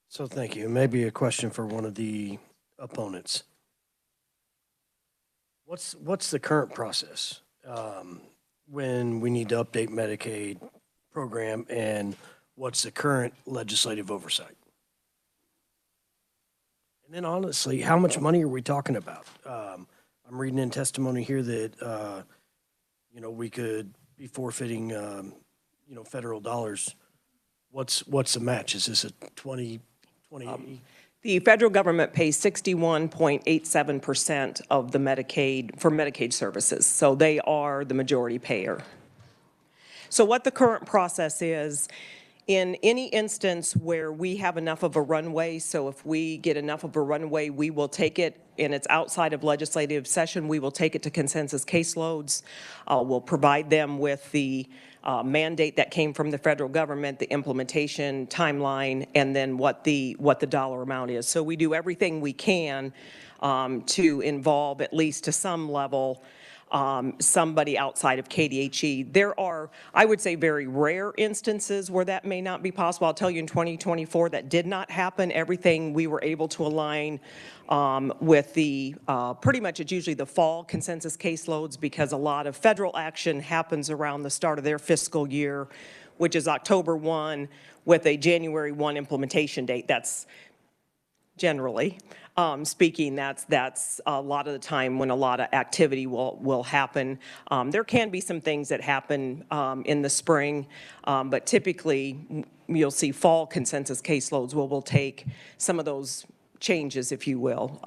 So thank you. Maybe a question for one of the opponents. What's the current process when we need to update Medicaid program, and what's the current legislative oversight? And then honestly, how much money are we talking about? I'm reading in testimony here that we could be forfeiting federal dollars. What's the match? Is this a 20? The federal government pays 61.87% of the Medicaid for Medicaid services, so they are the majority payer. So what the current process is, in any instance where we have enough of a runway, so if we get enough of a runway, we will take it, and it's outside of legislative session, we will take it to consensus caseloads. We'll provide them with the mandate that came from the federal government, the implementation timeline, and then what the dollar amount is. So we do everything we can to involve, at least to some level, somebody outside of KDHE. There are, I would say, very rare instances where that may not be possible. I'll tell you in 2024 that did not happen. Everything we were able to align with the, pretty much it's usually the fall consensus caseloads, because a lot of federal action happens around the start of their fiscal year, which is October 1 with a January 1 implementation date. That's generally speaking, that's a lot of the time when a lot of activity will happen. There can be some things that happen in the spring, but typically you'll see fall consensus caseloads where we'll take some of those changes, if you will.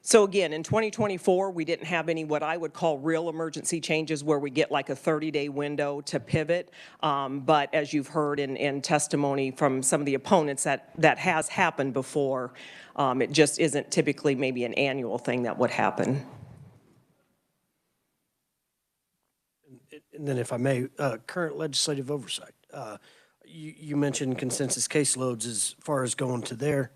So again, in 2024, we didn't have any what I would call real emergency changes where we get like a 30-day window to pivot. But as you've heard in testimony from some of the opponents, that has happened before. It just isn't typically maybe an annual thing that would happen. And then if I may, current legislative oversight. You mentioned consensus caseloads as far as going to there.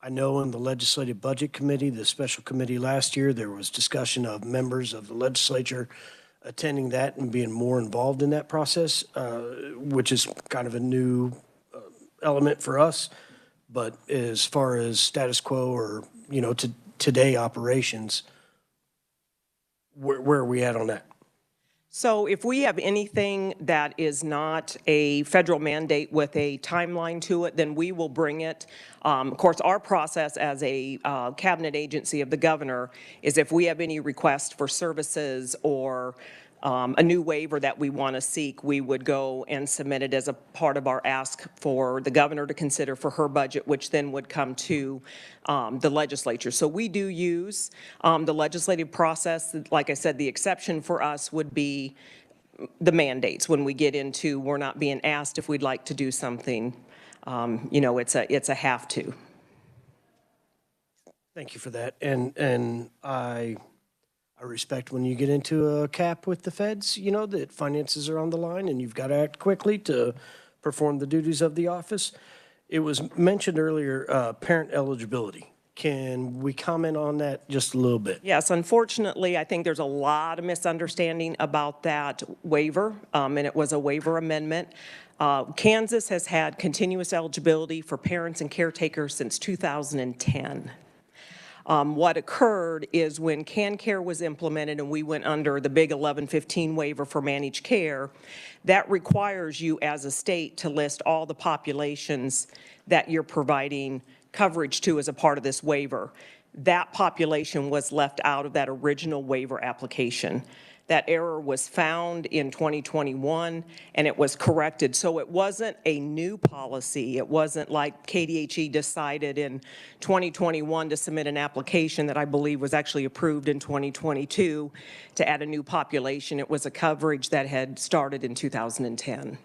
I know in the Legislative Budget Committee, the special committee last year, there was discussion of members of the legislature attending that and being more involved in that process, which is kind of a new element for us. But as far as status quo or, today operations, where are we at on that? So if we have anything that is not a federal mandate with a timeline to it, then we will bring it. Of course, our process as a cabinet agency of the governor is if we have any request for services or a new waiver that we want to seek, we would go and submit it as a part of our ask for the governor to consider for her budget, which then would come to the legislature. So we do use the legislative process. Like I said, the exception for us would be the mandates when we get into we're not being asked if we'd like to do something. It's a have to. Thank you for that. And I respect when you get into a cap with the feds, that finances are on the line and you've got to act quickly to perform the duties of the office. It was mentioned earlier, parent eligibility. Can we comment on that just a little bit? Yes, unfortunately, I think there's a lot of misunderstanding about that waiver, and it was a waiver amendment. Kansas has had continuous eligibility for parents and caretakers since 2010. What occurred is when CanCare was implemented and we went under the big 1115 waiver for managed care, that requires you as a state to list all the populations that you're providing coverage to as a part of this waiver. That population was left out of that original waiver application. That error was found in 2021 and it was corrected. So it wasn't a new policy. It wasn't like KDHE decided in 2021 to submit an application that I believe was actually approved in 2022 to add a new population. It was a coverage that had started in 2010.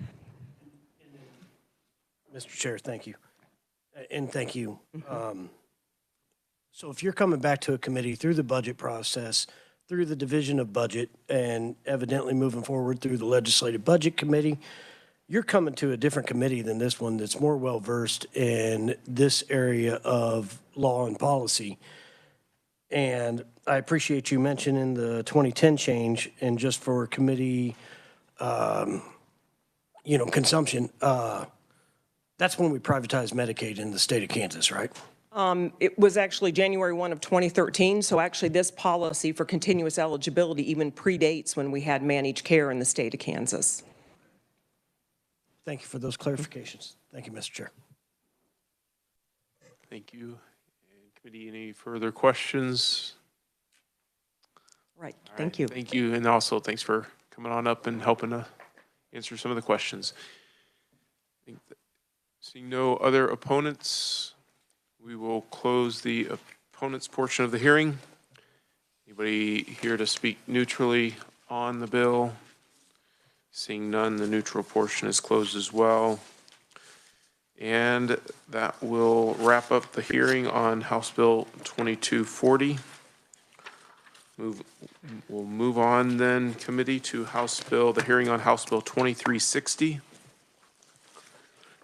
Mr. Chair, thank you. And thank you. So if you're coming back to a committee through the budget process, through the division of budget, and evidently moving forward through the legislative budget committee, you're coming to a different committee than this one that's more well-versed in this area of law and policy. And I appreciate you mentioning the 2010 change, and just for committee, consumption, that's when we privatized Medicaid in the state of Kansas, right? It was actually January 1 of 2013, so actually this policy for continuous eligibility even predates when we had managed care in the state of Kansas. Thank you for those clarifications. Thank you, Mr. Chair. Thank you. Committee, any further questions? Right, thank you. Thank you, and also thanks for coming on up and helping to answer some of the questions. Seeing no other opponents, we will close the opponents portion of the hearing. Anybody here to speak neutrally on the bill? Seeing none, the neutral portion is closed as well. And that will wrap up the hearing on House Bill 2240. We'll move on then, committee, to the hearing on House Bill 2360.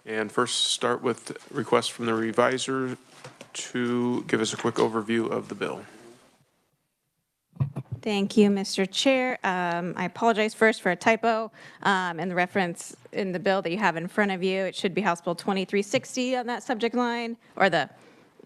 And first start with request from the reviser to give us a quick overview of the bill. Thank you, Mr. Chair. I apologize first for a typo in the reference in the bill that you have in front of you. It should be House Bill 2360 on that subject line, or the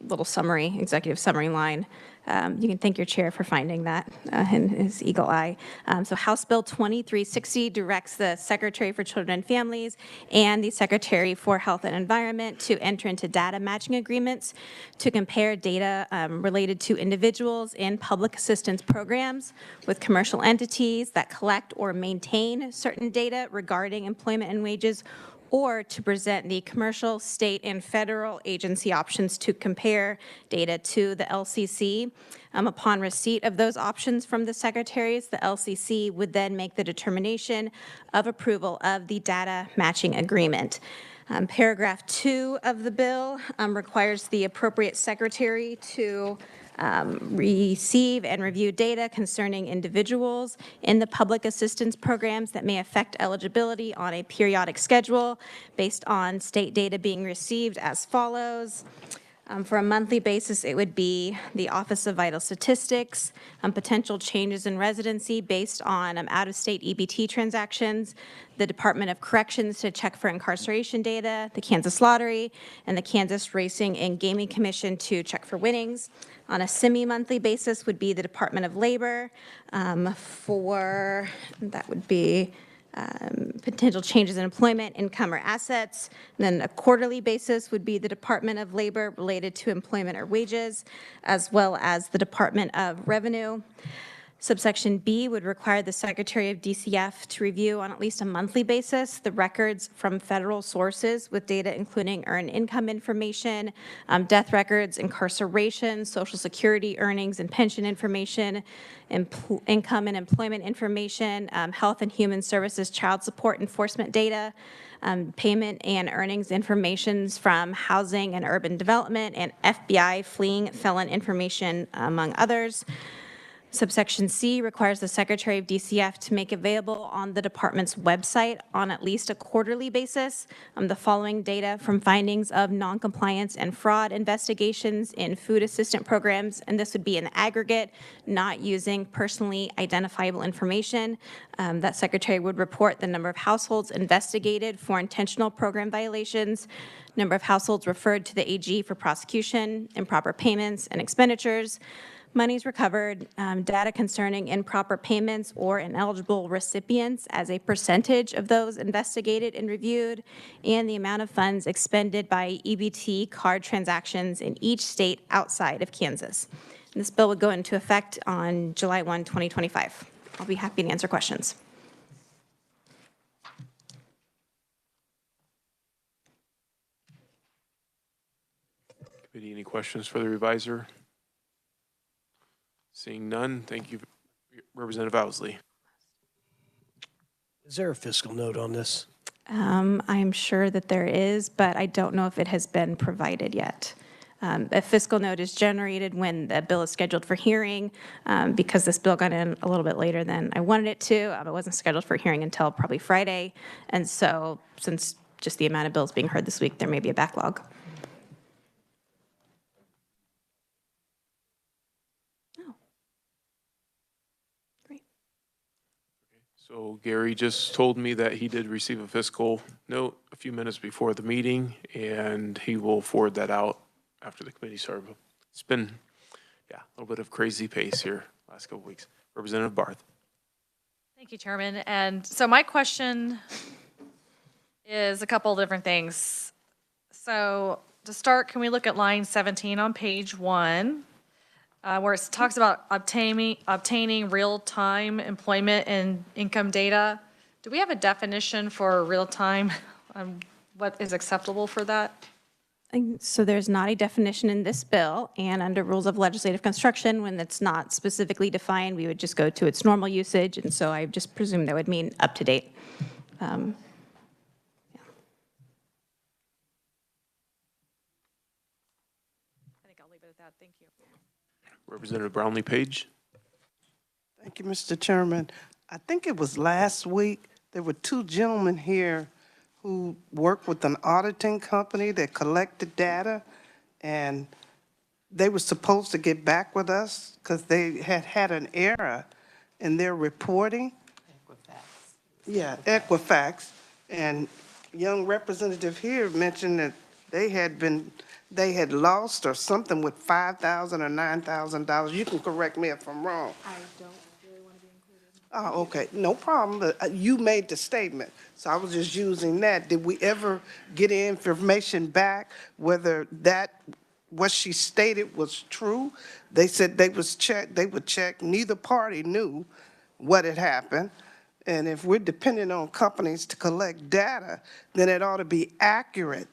little summary, executive summary line. You can thank your chair for finding that in his eagle eye. So House Bill 2360 directs the Secretary for Children and Families and the Secretary for Health and Environment to enter into data matching agreements to compare data related to individuals in public assistance programs with commercial entities that collect or maintain certain data regarding employment and wages, or to present the commercial, state, and federal agency options to compare data to the LCC. Upon receipt of those options from the secretaries, the LCC would then make the determination of approval of the data matching agreement. Paragraph 2 of the bill requires the appropriate secretary to receive and review data concerning individuals in the public assistance programs that may affect eligibility on a periodic schedule based on state data being received as follows. For a monthly basis, it would be the Office of Vital Statistics, potential changes in residency based on out-of-state EBT transactions, the Department of Corrections to check for incarceration data, the Kansas Lottery, and the Kansas Racing and Gaming Commission to check for winnings. On a semi-monthly basis would be the Department of Labor that would be potential changes in employment, income, or assets. And then a quarterly basis would be the Department of Labor related to employment or wages, as well as the Department of Revenue. Subsection B would require the Secretary of DCF to review on at least a monthly basis the records from federal sources with data including earned income information, death records, incarceration, Social Security earnings and pension information, income and employment information, Health and Human Services child support enforcement data, payment and earnings information from Housing and Urban Development, and FBI fleeing felon information, among others. Subsection C requires the Secretary of DCF to make available on the department's website on at least a quarterly basis the following data from findings of noncompliance and fraud investigations in food assistant programs, and this would be an aggregate, not using personally identifiable information. That Secretary would report the number of households investigated for intentional program violations, number of households referred to the AG for prosecution, improper payments and expenditures, monies recovered, data concerning improper payments or ineligible recipients as a percentage of those investigated and reviewed, and the amount of funds expended by EBT card transactions in each state outside of Kansas. And this bill would go into effect on July 1, 2025. I'll be happy to answer questions. Committee, any questions for the reviser? Seeing none, thank you, Representative Owsley. Is there a fiscal note on this? I'm sure that there is, but I don't know if it has been provided yet. A fiscal note is generated when the bill is scheduled for hearing. Because this bill got in a little bit later than I wanted it to, it wasn't scheduled for hearing until probably Friday. And so since just the amount of bills being heard this week, there may be a backlog. So Gary just told me that he did receive a fiscal note a few minutes before the meeting, and he will forward that out after the committee started. It's been, a little bit of crazy pace here last couple weeks. Representative Barth. Thank you, Chairman. And so my question is a couple of different things. So to start, can we look at line 17 on page 1? Where it talks about obtaining real-time employment and income data. Do we have a definition for real-time? What is acceptable for that? So there's not a definition in this bill, and under rules of legislative construction, when it's not specifically defined, we would just go to its normal usage, and so I just presume that would mean up to date. I think I'll leave it at that. Thank you. Representative Brownlee Page. Thank you, Mr. Chairman. I think it was last week, there were two gentlemen here who worked with an auditing company that collected data, and they were supposed to get back with us because they had an error in their reporting. Equifax. Yeah, Equifax. And young representative here mentioned that they had lost or something with $5,000 or $9,000. You can correct me if I'm wrong. I don't really want to be included. Oh, okay, no problem. But you made the statement, so I was just using that. Did we ever get information back whether what she stated was true? They said they would check. Neither party knew what had happened. And if we're depending on companies to collect data, then it ought to be accurate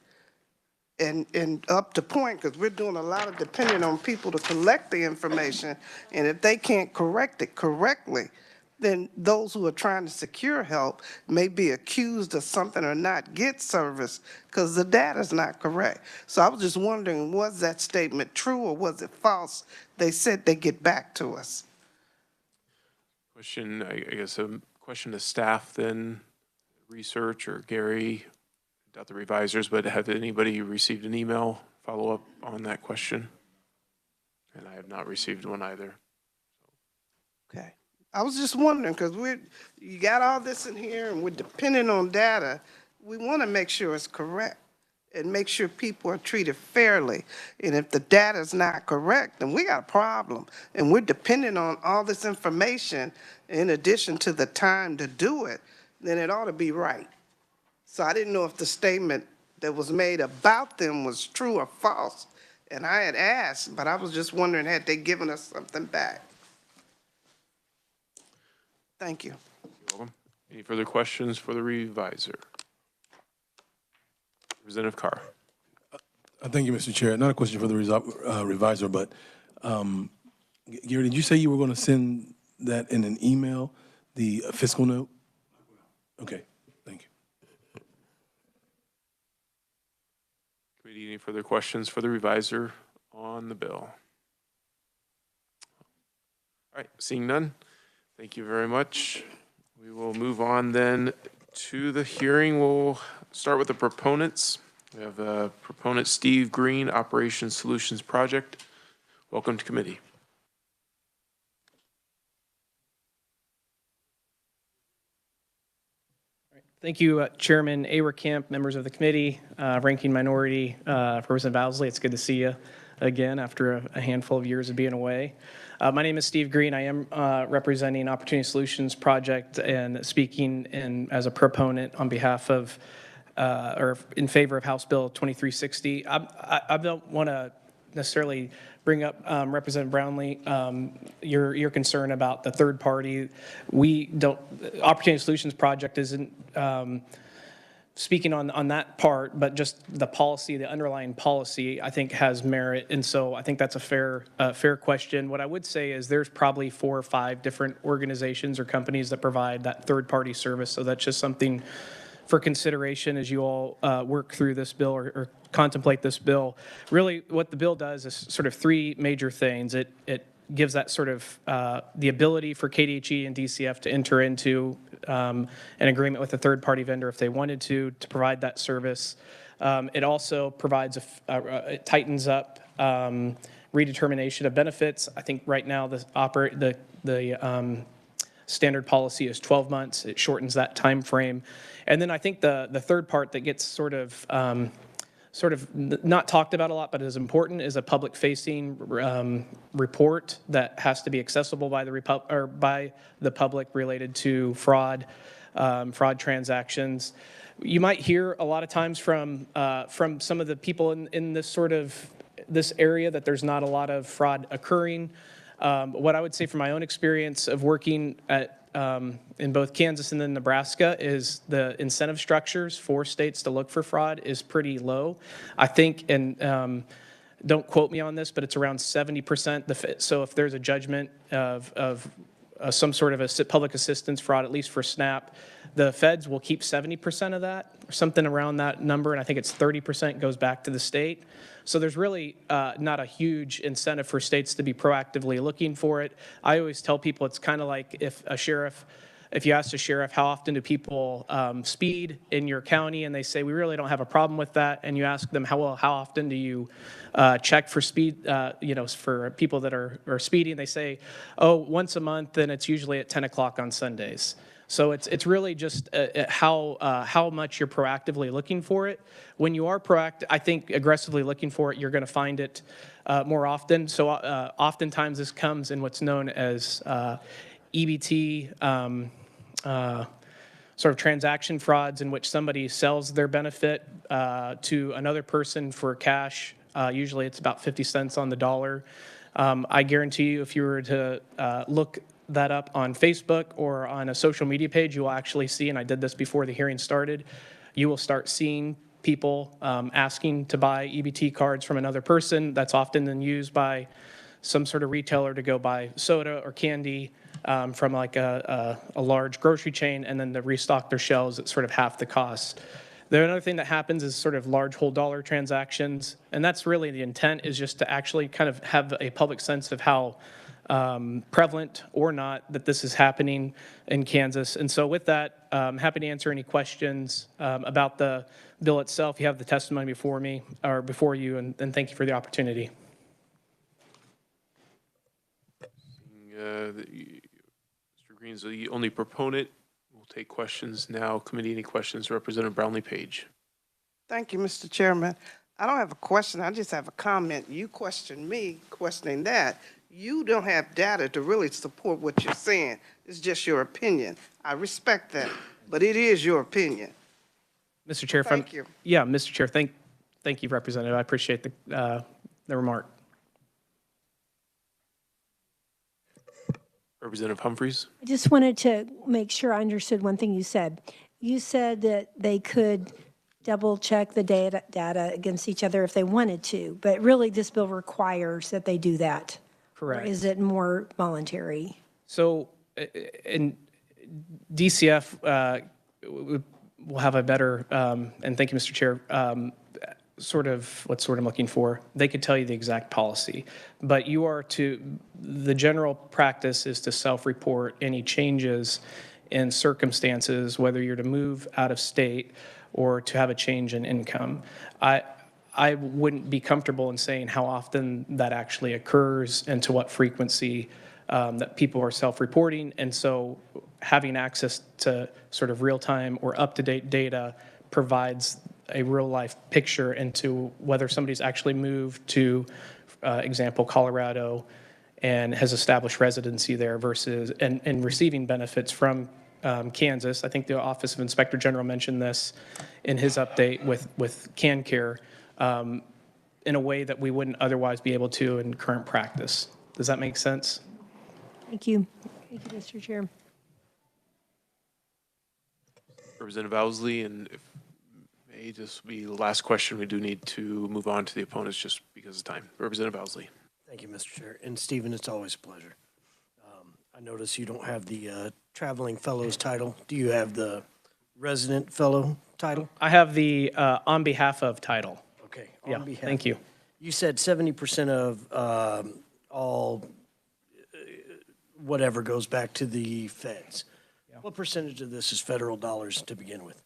and up to point, because we're doing a lot of depending on people to collect the information, and if they can't correct it correctly, then those who are trying to secure help may be accused of something or not get service because the data's not correct. So I was just wondering, was that statement true or was it false? They said they'd get back to us. Question, I guess a question to staff then, research or Gary, doubt the revisers, but have anybody received an email follow-up on that question? And I have not received one either. Okay. I was just wondering, because you got all this in here and we're depending on data. We want to make sure it's correct and make sure people are treated fairly. And if the data is not correct, then we got a problem. And we're depending on all this information in addition to the time to do it, then it ought to be right. So I didn't know if the statement that was made about them was true or false. And I had asked, but I was just wondering, had they given us something back? Thank you. You're welcome. Any further questions for the reviser? Representative Carr. Thank you, Mr. Chair. Not a question for the reviser, but Gary, did you say you were going to send that in an email, the fiscal note? Okay. Committee, any further questions for the reviser on the bill? All All right, seeing none, thank you very much. We will move on then to the hearing. We'll start with the proponents. We have proponent Steve Green, Operation Solutions Project. Welcome to committee. Thank you, Chairman Camp, members of the committee, ranking minority, Representative Bowsley. It's good to see you again after a handful of years of being away. My name is Steve Green. I am representing Opportunity Solutions Project and speaking as a proponent on behalf of or in favor of House Bill 2360. I don't want to necessarily bring up Representative Brownlee, your concern about the third party. We don't, Opportunity Solutions Project isn't speaking on that part, but just the policy, the underlying policy, I think has merit. And so I think that's a fair question. What I would say is there's probably 4 or 5 different organizations or companies that provide that third party service. So that's just something for consideration as you all work through this bill or contemplate this bill. Really, what the bill does is sort of 3 major things. It gives that sort of the ability for KDHE and DCF to enter into an agreement with a third-party vendor if they wanted to provide that service. It also provides, it tightens up redetermination of benefits. I think right now the standard policy is 12 months. It shortens that time frame. And then I think the third part that gets sort of not talked about a lot, but is important, is a public-facing report that has to be accessible by the public related to fraud transactions. You might hear a lot of times from some of the people in this area that there's not a lot of fraud occurring. What I would say from my own experience of working in both Kansas and then Nebraska is the incentive structures for states to look for fraud is pretty low. I think, and don't quote me on this, but it's around 70%. So if there's a judgment of some sort of a public assistance fraud, at least for SNAP, the feds will keep 70% of that, or something around that number, and I think it's 30% goes back to the state. So there's really not a huge incentive for states to be proactively looking for it. I always tell people it's kind of like if you ask a sheriff, how often do people speed in your county, and they say, we really don't have a problem with that, and you ask them, how often do you check for speed, for people that are speeding, they say, oh, once a month, and it's usually at 10 o'clock on Sundays. So it's really just how much you're proactively looking for it. When you are I think aggressively looking for it, you're going to find it more often. So oftentimes this comes in what's known as EBT, sort of transaction frauds in which somebody sells their benefit to another person for cash. Usually it's about 50 cents on the dollar. I guarantee you if you were to look that up on Facebook or on a social media page, you will actually see, and I did this before the hearing started, you will start seeing people asking to buy EBT cards from another person. That's often then used by some sort of retailer to go buy soda or candy from like a large grocery chain, and then to restock their shelves at sort of half the cost. The other thing that happens is sort of large whole dollar transactions, and that's really the intent, is just to actually kind of have a public sense of how prevalent or not that this is happening in Kansas. And so with that, I'm happy to answer any questions about the bill itself. You have the testimony before you, and thank you for the opportunity. Mr. Green's the only proponent. We'll take questions now. Committee, any questions? Representative Brownlee Page. Thank you, Mr. Chairman. I don't have a question. I just have a comment. You questioned me questioning that. You don't have data to really support what you're saying. It's just your opinion. I respect that, but it is your opinion. Mr. Chair, thank you. Yeah, Mr. Chair, thank you, Representative. I appreciate the remark. Representative Humphreys. I just wanted to make sure I understood one thing you said. You said that they could double check the data against each other if they wanted to, but really this bill requires that they do that. Correct. Or is it more voluntary? So in DCF, we'll have a better, and thank you, Mr. Chair, what's I'm looking for? They could tell you the exact policy, but the general practice is to self-report any changes in circumstances, whether you're to move out of state or to have a change in income. I wouldn't be comfortable in saying how often that actually occurs and to what frequency that people are self-reporting. And so having access to sort of real-time or up-to-date data provides a real-life picture into whether somebody's actually moved to, example, Colorado and has established residency there versus, and receiving benefits from Kansas. I think the Office of Inspector General mentioned this in his update with CanCare in a way that we wouldn't otherwise be able to in current practice. Does that make sense? Thank you. Thank you, Mr. Chair. Representative Owsley, and if may, this will be the last question. We do need to move on to the opponents just because of time. Representative Owsley. Thank you, Mr. Chair. And Stephen, it's always a pleasure. I notice you don't have the traveling fellows title. Do you have the resident fellow title? I have the on behalf of title. Okay. Yeah, thank you. You said 70% of all whatever goes back to the feds. Yeah. What percentage of this is federal dollars to begin with?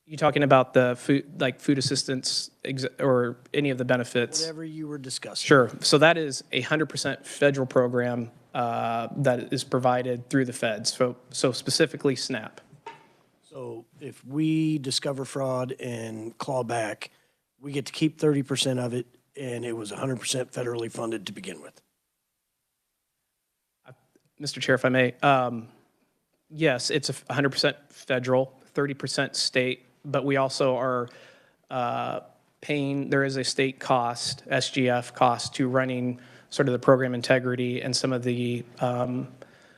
You talking about the food assistance or any of the benefits? Whatever you were discussing. Sure. So that is a 100% federal program that is provided through the feds. So specifically SNAP. So if we discover fraud and claw back, we get to keep 30% of it, and it was 100% federally funded to begin with. Mr. Chair, if I may, yes, it's 100% federal, 30% state, but we also are paying, there is a state cost, SGF cost, to running sort of the program integrity and some of the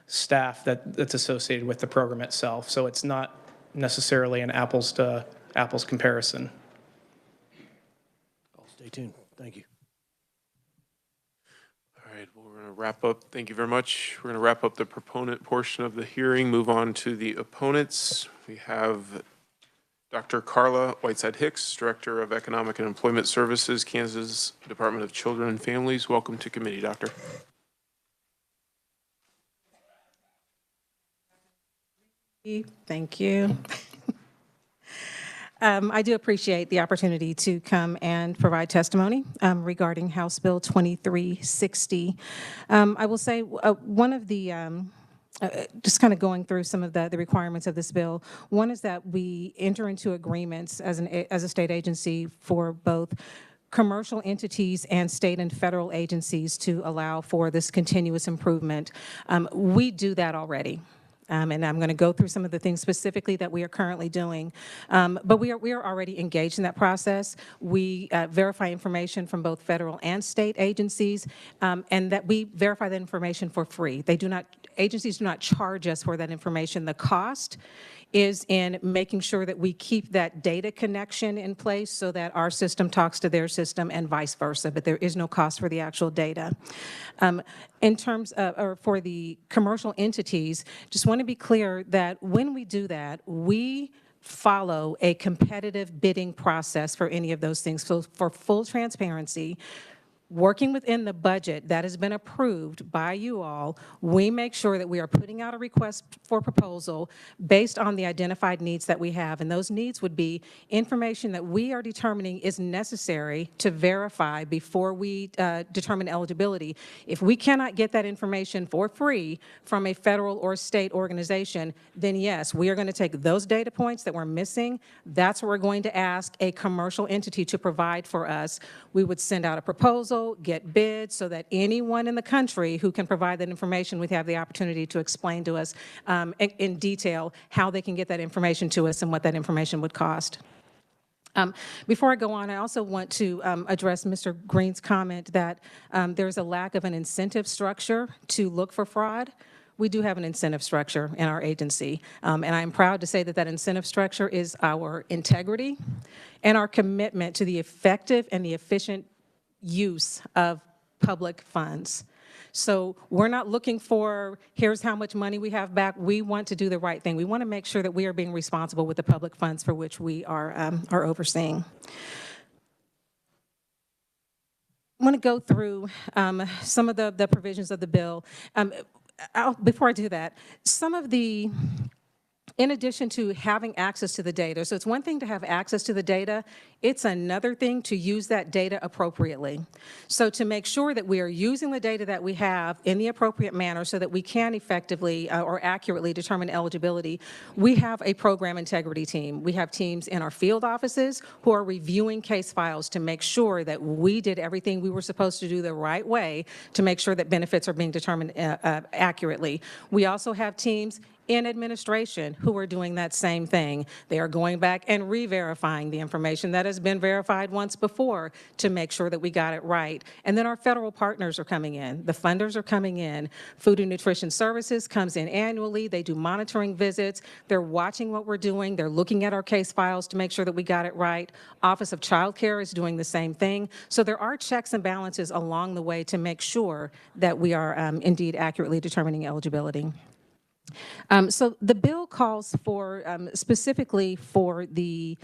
staff that's associated with the program itself. So it's not necessarily an apples to apples comparison. I'll stay tuned. Thank you. All right, well, we're going to wrap up. Thank you very much. We're going to wrap up the proponent portion of the hearing, move on to the opponents. We have Dr. Carla Whiteside-Hicks, Director of Economic and Employment Services, Kansas Department of Children and Families. Welcome to committee, Doctor. Thank you. I do appreciate the opportunity to come and provide testimony regarding House Bill 2360. I will say one of the, just kind of going through some of the requirements of this bill, one is that we enter into agreements as a state agency for both commercial entities and state and federal agencies to allow for this continuous improvement. We do that already. And I'm going to go through some of the things specifically that we are currently doing. But we are already engaged in that process. We verify information from both federal and state agencies, and that we verify that information for free. Agencies do not charge us for that information. The cost is in making sure that we keep that data connection in place so that our system talks to their system and vice versa, but there is no cost for the actual data. In terms of, or for the commercial entities, just want to be clear that when we do that, we follow a competitive bidding process for any of those things. So for full transparency, working within the budget that has been approved by you all, we make sure that we are putting out a request for proposal based on the identified needs that we have. And those needs would be information that we are determining is necessary to verify before we determine eligibility. If we cannot get that information for free from a federal or state organization, then yes, we are going to take those data points that we're missing. That's what we're going to ask a commercial entity to provide for us. We would send out a proposal, get bids, so that anyone in the country who can provide that information would have the opportunity to explain to us in detail how they can get that information to us and what that information would cost. Before I go on, I also want to address Mr. Green's comment that there's a lack of an incentive structure to look for fraud. We do have an incentive structure in our agency, and I'm proud to say that that incentive structure is our integrity and our commitment to the effective and the efficient use of public funds. So we're not looking for, here's how much money we have back. We want to do the right thing. We want to make sure that we are being responsible with the public funds for which we are overseeing. I want to go through some of the provisions of the bill. Before I do that, some of the, in addition to having access to the data, so it's one thing to have access to the data, it's another thing to use that data appropriately. So to make sure that we are using the data that we have in the appropriate manner so that we can effectively or accurately determine eligibility, we have a program integrity team. We have teams in our field offices who are reviewing case files to make sure that we did everything we were supposed to do the right way to make sure that benefits are being determined accurately. We also have teams in administration who are doing that same thing. They are going back and re-verifying the information that has been verified once before to make sure that we got it right. And then our federal partners are coming in. The funders are coming in. Food and Nutrition Services comes in annually. They do monitoring visits. They're watching what we're doing. They're looking at our case files to make sure that we got it right. Office of Child Care is doing the same thing. So there are checks and balances along the way to make sure that we are indeed accurately determining eligibility. So the bill calls for, specifically for the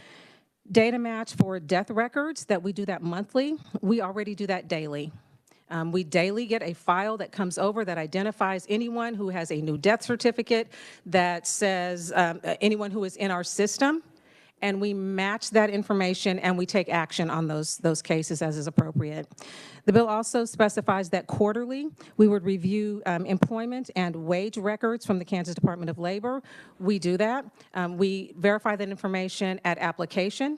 data match for death records, that we do that monthly. We already do that daily. We daily get a file that comes over that identifies anyone who has a new death certificate, that says anyone who is in our system, and we match that information and we take action on those cases as is appropriate. The bill also specifies that quarterly we would review employment and wage records from the Kansas Department of Labor. We do that. We verify that information at application,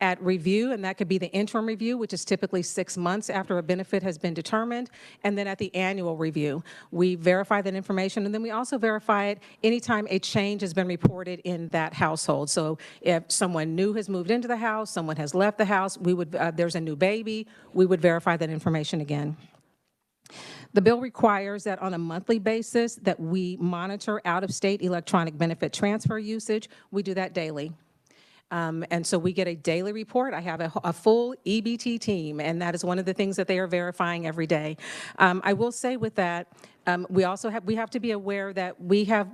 at review, and that could be the interim review, which is typically 6 months after a benefit has been determined, and then at the annual review. We verify that information, and then we also verify it anytime a change has been reported in that household. So if someone new has moved into the house, someone has left the house, we would, there's a new baby, we would verify that information again. The bill requires that on a monthly basis that we monitor out-of-state electronic benefit transfer usage. We do that daily. And so we get a daily report. I have a full EBT team, and that is one of the things that they are verifying every day. I will say with that, we have to be aware that we have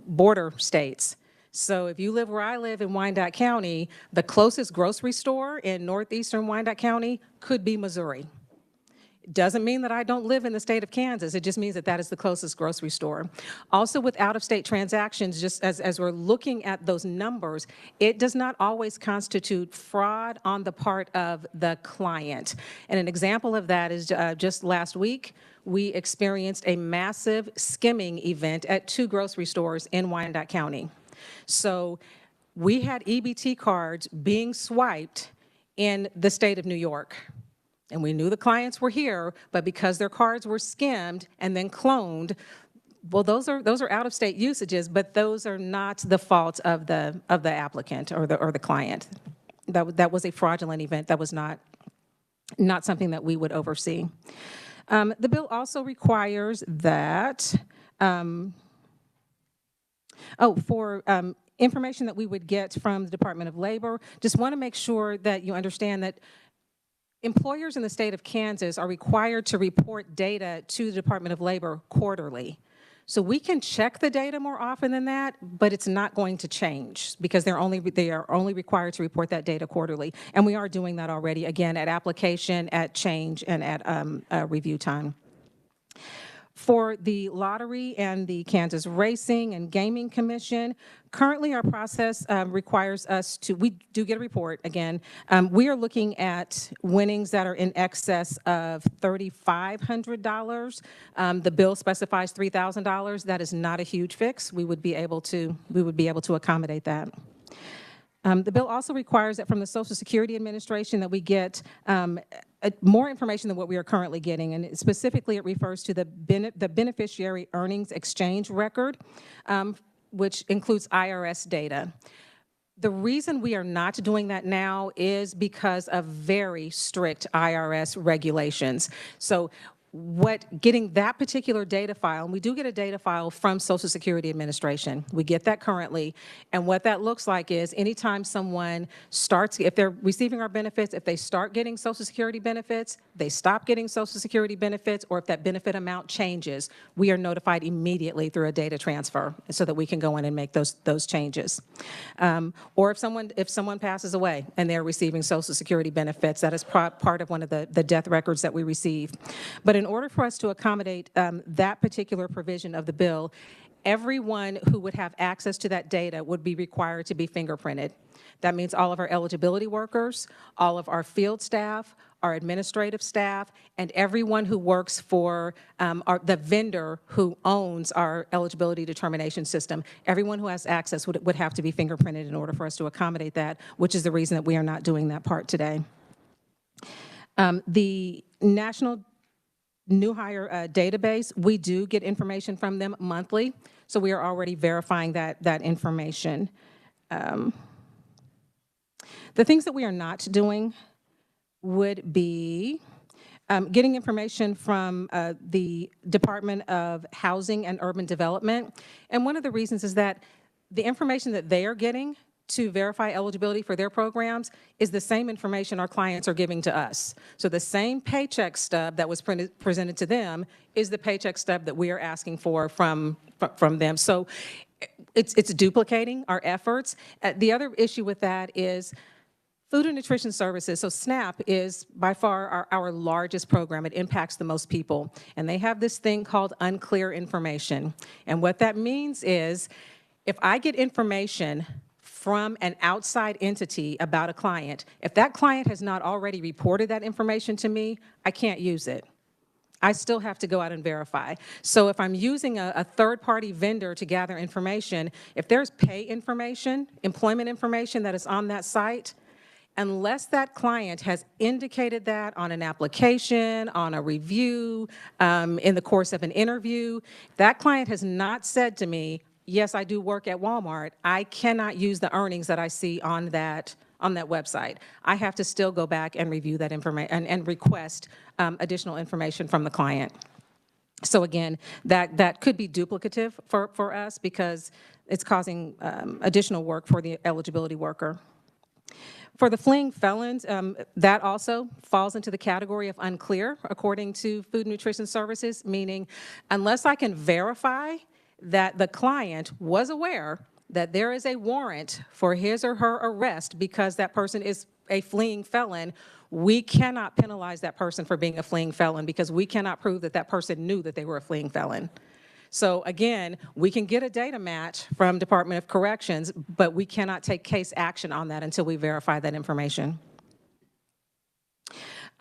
border states. So if you live where I live in Wyandotte County, the closest grocery store in northeastern Wyandotte County could be Missouri. Doesn't mean that I don't live in the state of Kansas. It just means that that is the closest grocery store. Also with out-of-state transactions, just as we're looking at those numbers, it does not always constitute fraud on the part of the client. And an example of that is just last week, we experienced a massive skimming event at 2 grocery stores in Wyandotte County. So we had EBT cards being swiped in the state of New York. And we knew the clients were here, but because their cards were skimmed and then cloned, well, those are out-of-state usages, but those are not the fault of the applicant or the client. That was a fraudulent event. That was not something that we would oversee. The bill also requires that information that we would get from the Department of Labor. Just want to make sure that you understand that employers in the state of Kansas are required to report data to the Department of Labor quarterly. So we can check the data more often than that, but it's not going to change because they are only required to report that data quarterly. And we are doing that already, again, at application, at change, and at review time. For the lottery and the Kansas Racing and Gaming Commission, currently our process requires us to, we do get a report again. We are looking at winnings that are in excess of $3,500. The bill specifies $3,000. That is not a huge fix. We would be able to accommodate that. The bill also requires that from the Social Security Administration that we get more information than what we are currently getting, and specifically it refers to the beneficiary earnings exchange record, which includes IRS data. The reason we are not doing that now is because of very strict IRS regulations. So getting that particular data file, and we do get a data file from Social Security Administration. We get that currently, and what that looks like is anytime someone starts, if they're receiving our benefits, if they start getting Social Security benefits, they stop getting Social Security benefits, or if that benefit amount changes, we are notified immediately through a data transfer so that we can go in and make those changes. Or if someone passes away and they're receiving Social Security benefits, that is part of one of the death records that we receive. But in order for us to accommodate that particular provision of the bill, everyone who would have access to that data would be required to be fingerprinted. That means all of our eligibility workers, all of our field staff, our administrative staff, and everyone who works for the vendor who owns our eligibility determination system. Everyone who has access would have to be fingerprinted in order for us to accommodate that, which is the reason that we are not doing that part today. The National New Hire database, we do get information from them monthly, so we are already verifying that information. The things that we are not doing would be getting information from the Department of Housing and Urban Development. And one of the reasons is that the information that they are getting to verify eligibility for their programs is the same information our clients are giving to us. So the same paycheck stub that was presented to them is the paycheck stub that we are asking for from them. So it's duplicating our efforts. The other issue with that is Food and Nutrition Services, so SNAP is by far our largest program. It impacts the most people. And they have this thing called unclear information. And what that means is if I get information from an outside entity about a client, if that client has not already reported that information to me, I can't use it. I still have to go out and verify. So if I'm using a third-party vendor to gather information, if there's pay information, employment information that is on that site, unless that client has indicated that on an application, on a review, in the course of an interview, that client has not said to me, yes, I do work at Walmart, I cannot use the earnings that I see on that website. I have to still go back and review that information and request additional information from the client. So again, that could be duplicative for us because it's causing additional work for the eligibility worker. For the fleeing felons, that also falls into the category of unclear, according to Food and Nutrition Services, meaning unless I can verify that the client was aware that there is a warrant for his or her arrest because that person is a fleeing felon, we cannot penalize that person for being a fleeing felon because we cannot prove that that person knew that they were a fleeing felon. So again, we can get a data match from Department of Corrections, but we cannot take case action on that until we verify that information.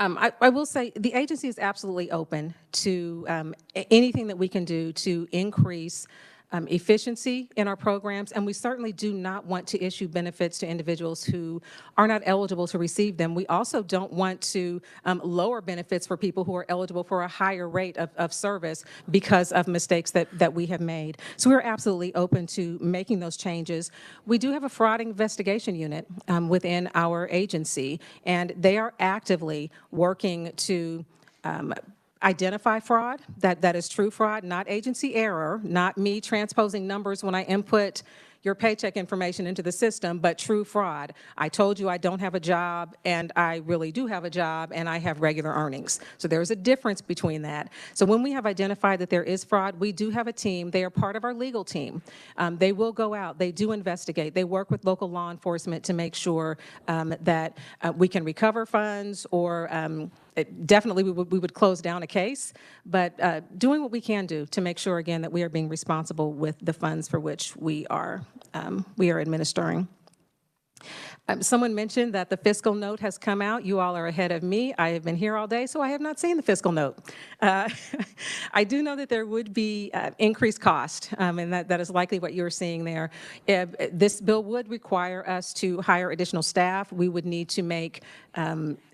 I will say the agency is absolutely open to anything that we can do to increase efficiency in our programs, and we certainly do not want to issue benefits to individuals who are not eligible to receive them. We also don't want to lower benefits for people who are eligible for a higher rate of service because of mistakes that we have made. So we're absolutely open to making those changes. We do have a fraud investigation unit within our agency, and they are actively working to identify fraud, that is true fraud, not agency error, not me transposing numbers when I input your paycheck information into the system, but true fraud. I told you I don't have a job, and I really do have a job, and I have regular earnings. So there's a difference between that. So when we have identified that there is fraud, we do have a team. They are part of our legal team. They will go out. They do investigate. They work with local law enforcement to make sure that we can recover funds or definitely we would close down a case, but doing what we can do to make sure, again, that we are being responsible with the funds for which we are administering. Someone mentioned that the fiscal note has come out. You all are ahead of me. I have been here all day, so I have not seen the fiscal note. I do know that there would be increased cost, and that is likely what you're seeing there. This bill would require us to hire additional staff. We would need to make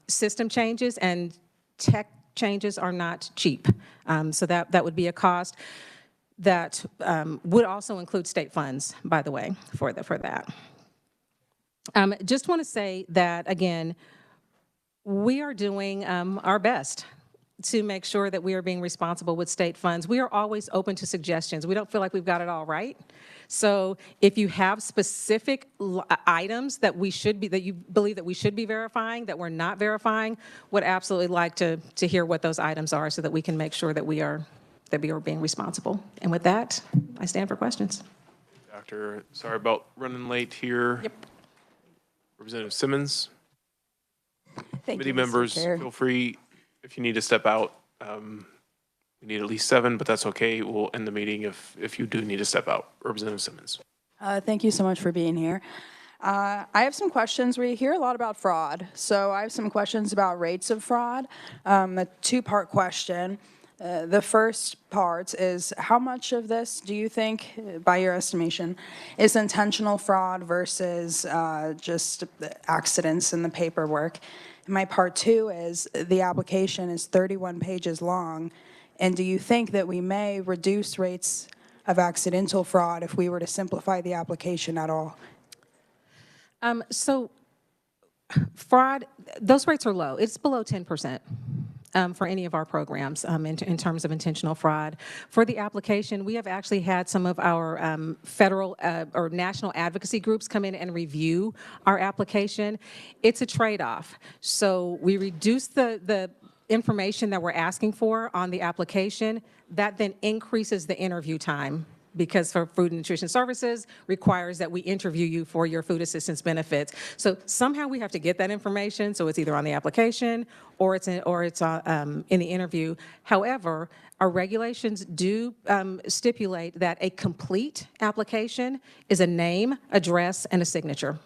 system changes, and tech changes are not cheap. So that would be a cost that would also include state funds, by the way, for that. Just want to say that, again, we are doing our best to make sure that we are being responsible with state funds. We are always open to suggestions. We don't feel like we've got it all right. So if you have specific items that we should be, that you believe that we should be verifying, that we're not verifying, would absolutely like to hear what those items are so that we can make sure that we are being responsible. And with that, I stand for questions. Doctor, sorry about running late here. Yep. Representative Simmons. Thank Committee you, Mr. members, Chair. feel free, if you need to step out. We need at least 7, but that's okay. We'll end the meeting if you do need to step out. Representative Simmons. Thank you so much for being here. I have some questions. We hear a lot about fraud, so I have some questions about rates of fraud. A two-part question. The first part is, how much of this do you think, by your estimation, is intentional fraud versus just accidents in the paperwork? And my part two is, the application is 31 pages long, and do you think that we may reduce rates of accidental fraud if we were to simplify the application at all? So fraud, those rates are low. It's below 10%. For any of our programs in terms of intentional fraud. For the application, we have actually had some of our federal or national advocacy groups come in and review our application. It's a trade-off. So we reduce the information that we're asking for on the application. That then increases the interview time, because for Food and Nutrition Services requires that we interview you for your food assistance benefits. So somehow we have to get that information, so it's either on the application or it's in the interview. However, our regulations do stipulate that a complete application is a name, address, and a signature.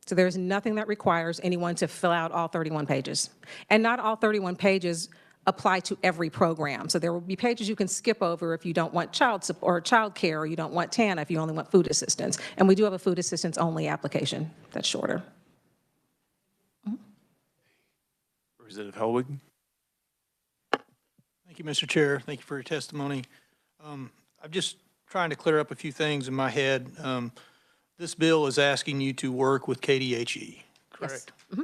So there's nothing that requires anyone to fill out all 31 pages. And not all 31 pages apply to every program. So there will be pages you can skip over if you don't want child support or child care, or you don't want TANA if you only want food assistance. And we do have a food assistance only application that's shorter. Representative Hellwig. Thank you, Mr. Chair. Thank you for your testimony. I'm just trying to clear up a few things in my head. This bill is asking you to work with KDHE, correct? Yes. Mm-hmm.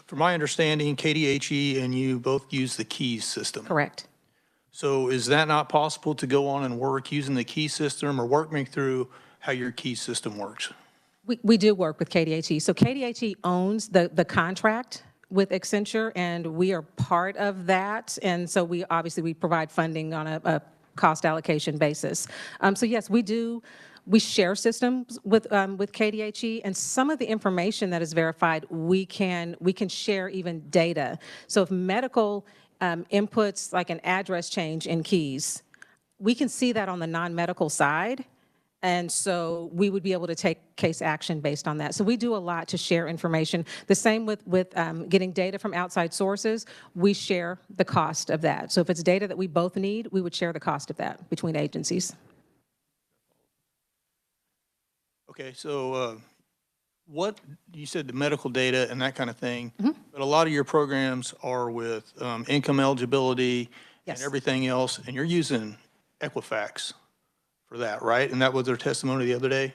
From my understanding, KDHE and you both use the KEYS system. Correct. So is that not possible to go on and work using the KEYS system, or work me through how your KEYS system works? We do work with KDHE. So KDHE owns the contract with Accenture, and we are part of that. And so we provide funding on a cost allocation basis. So yes, we do. We share systems with KDHE, and some of the information that is verified, we can share even data. So if medical inputs like an address change in KEYS, we can see that on the non-medical side, and so we would be able to take case action based on that. So we do a lot to share information. The same with getting data from outside sources. We share the cost of that. So if it's data that we both need, we would share the cost of that between agencies. Okay, so what, you said the medical data and that kind of thing, Mm-hmm. but a lot of your programs are with income eligibility and everything else, and you're using Equifax for that, right? And that was their testimony the other day?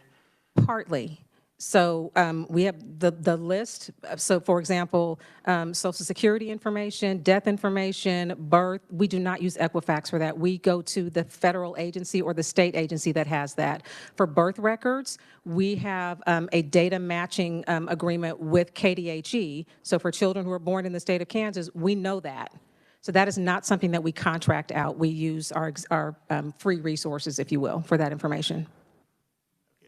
Partly. So we have the list. So for example, Social Security information, death information, birth, we do not use Equifax for that. We go to the federal agency or the state agency that has that. For birth records, we have a data matching agreement with KDHE. So for children who are born in the state of Kansas, we know that. So that is not something that we contract out. We use our free resources, if you will, for that information.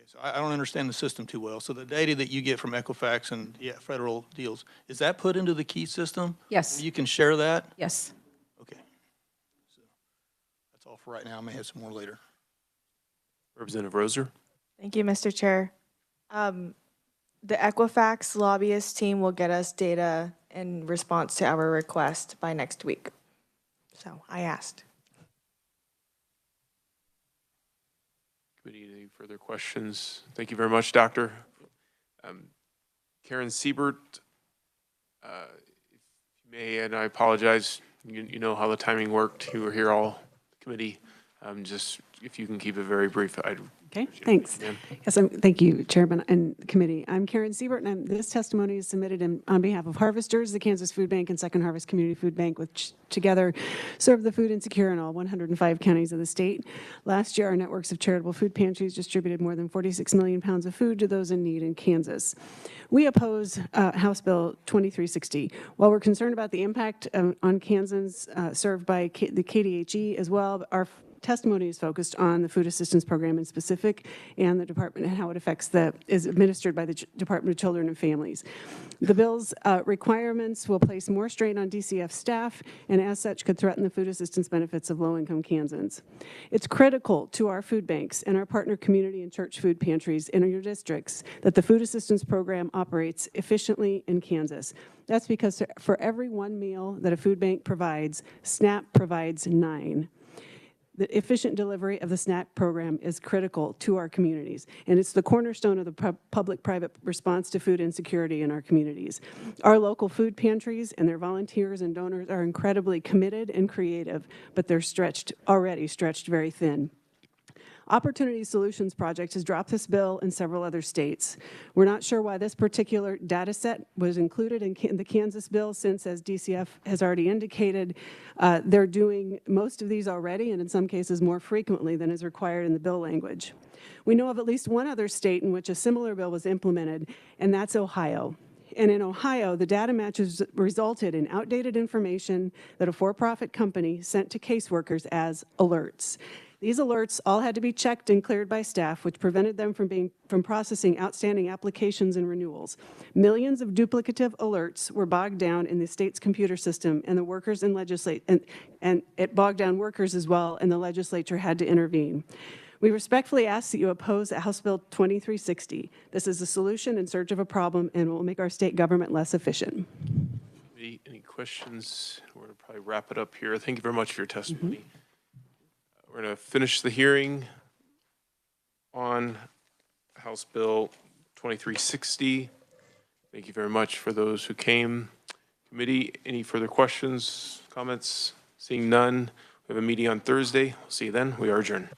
So I don't understand the system too well. So the data that you get from Equifax and federal deals, is that put into the KEYS system? Yes. You can share that? Yes. Okay. So that's all for right now. I may have some more later. Representative Roser. Thank you, Mr. Chair. The Equifax lobbyist team will get us data in response to our request by next week. So I asked. Committee, any further questions? Thank you very much, Doctor. Karen Siebert, if you may, and I apologize, you know how the timing worked. You were here all committee. Just if you can keep it very brief, I'd Okay, thanks. Yeah. Yes, thank you, Chairman and committee. I'm Karen Siebert, and this testimony is submitted on behalf of Harvesters, the Kansas Food Bank, and Second Harvest Community Food Bank, which together serve the food insecure in all 105 counties of the state. Last year, our networks of charitable food pantries distributed more than 46 million pounds of food to those in need in Kansas. We oppose House Bill 2360. While we're concerned about the impact on Kansans served by the KDHE as well, our testimony is focused on the food assistance program in specific and the department and how it is administered by the Department of Children and Families. The bill's requirements will place more strain on DCF staff and as such could threaten the food assistance benefits of low-income Kansans. It's critical to our food banks and our partner community and church food pantries in your districts that the food assistance program operates efficiently in Kansas. That's because for every one meal that a food bank provides, SNAP provides 9. The efficient delivery of the SNAP program is critical to our communities, and it's the cornerstone of the public-private response to food insecurity in our communities. Our local food pantries and their volunteers and donors are incredibly committed and creative, but they're already stretched very thin. Opportunity Solutions Project has dropped this bill in several other states. We're not sure why this particular data set was included in the Kansas bill since, as DCF has already indicated, they're doing most of these already and in some cases more frequently than is required in the bill language. We know of at least one other state in which a similar bill was implemented, and that's Ohio. And in Ohio, the data matches resulted in outdated information that a for-profit company sent to caseworkers as alerts. These alerts all had to be checked and cleared by staff, which prevented them from processing outstanding applications and renewals. Millions of duplicative alerts were bogged down in the state's computer system, and the workers and it bogged down workers as well, and the legislature had to intervene. We respectfully ask that you oppose House Bill 2360. This is a solution in search of a problem and will make our state government less efficient. Any questions? We're going to probably wrap it up here. Thank you very much for your testimony. We're going to finish the hearing on House Bill 2360. Thank you very much for those who came. Committee, any further questions, comments? Seeing none, we have a meeting on Thursday. We'll see you then. We are adjourned.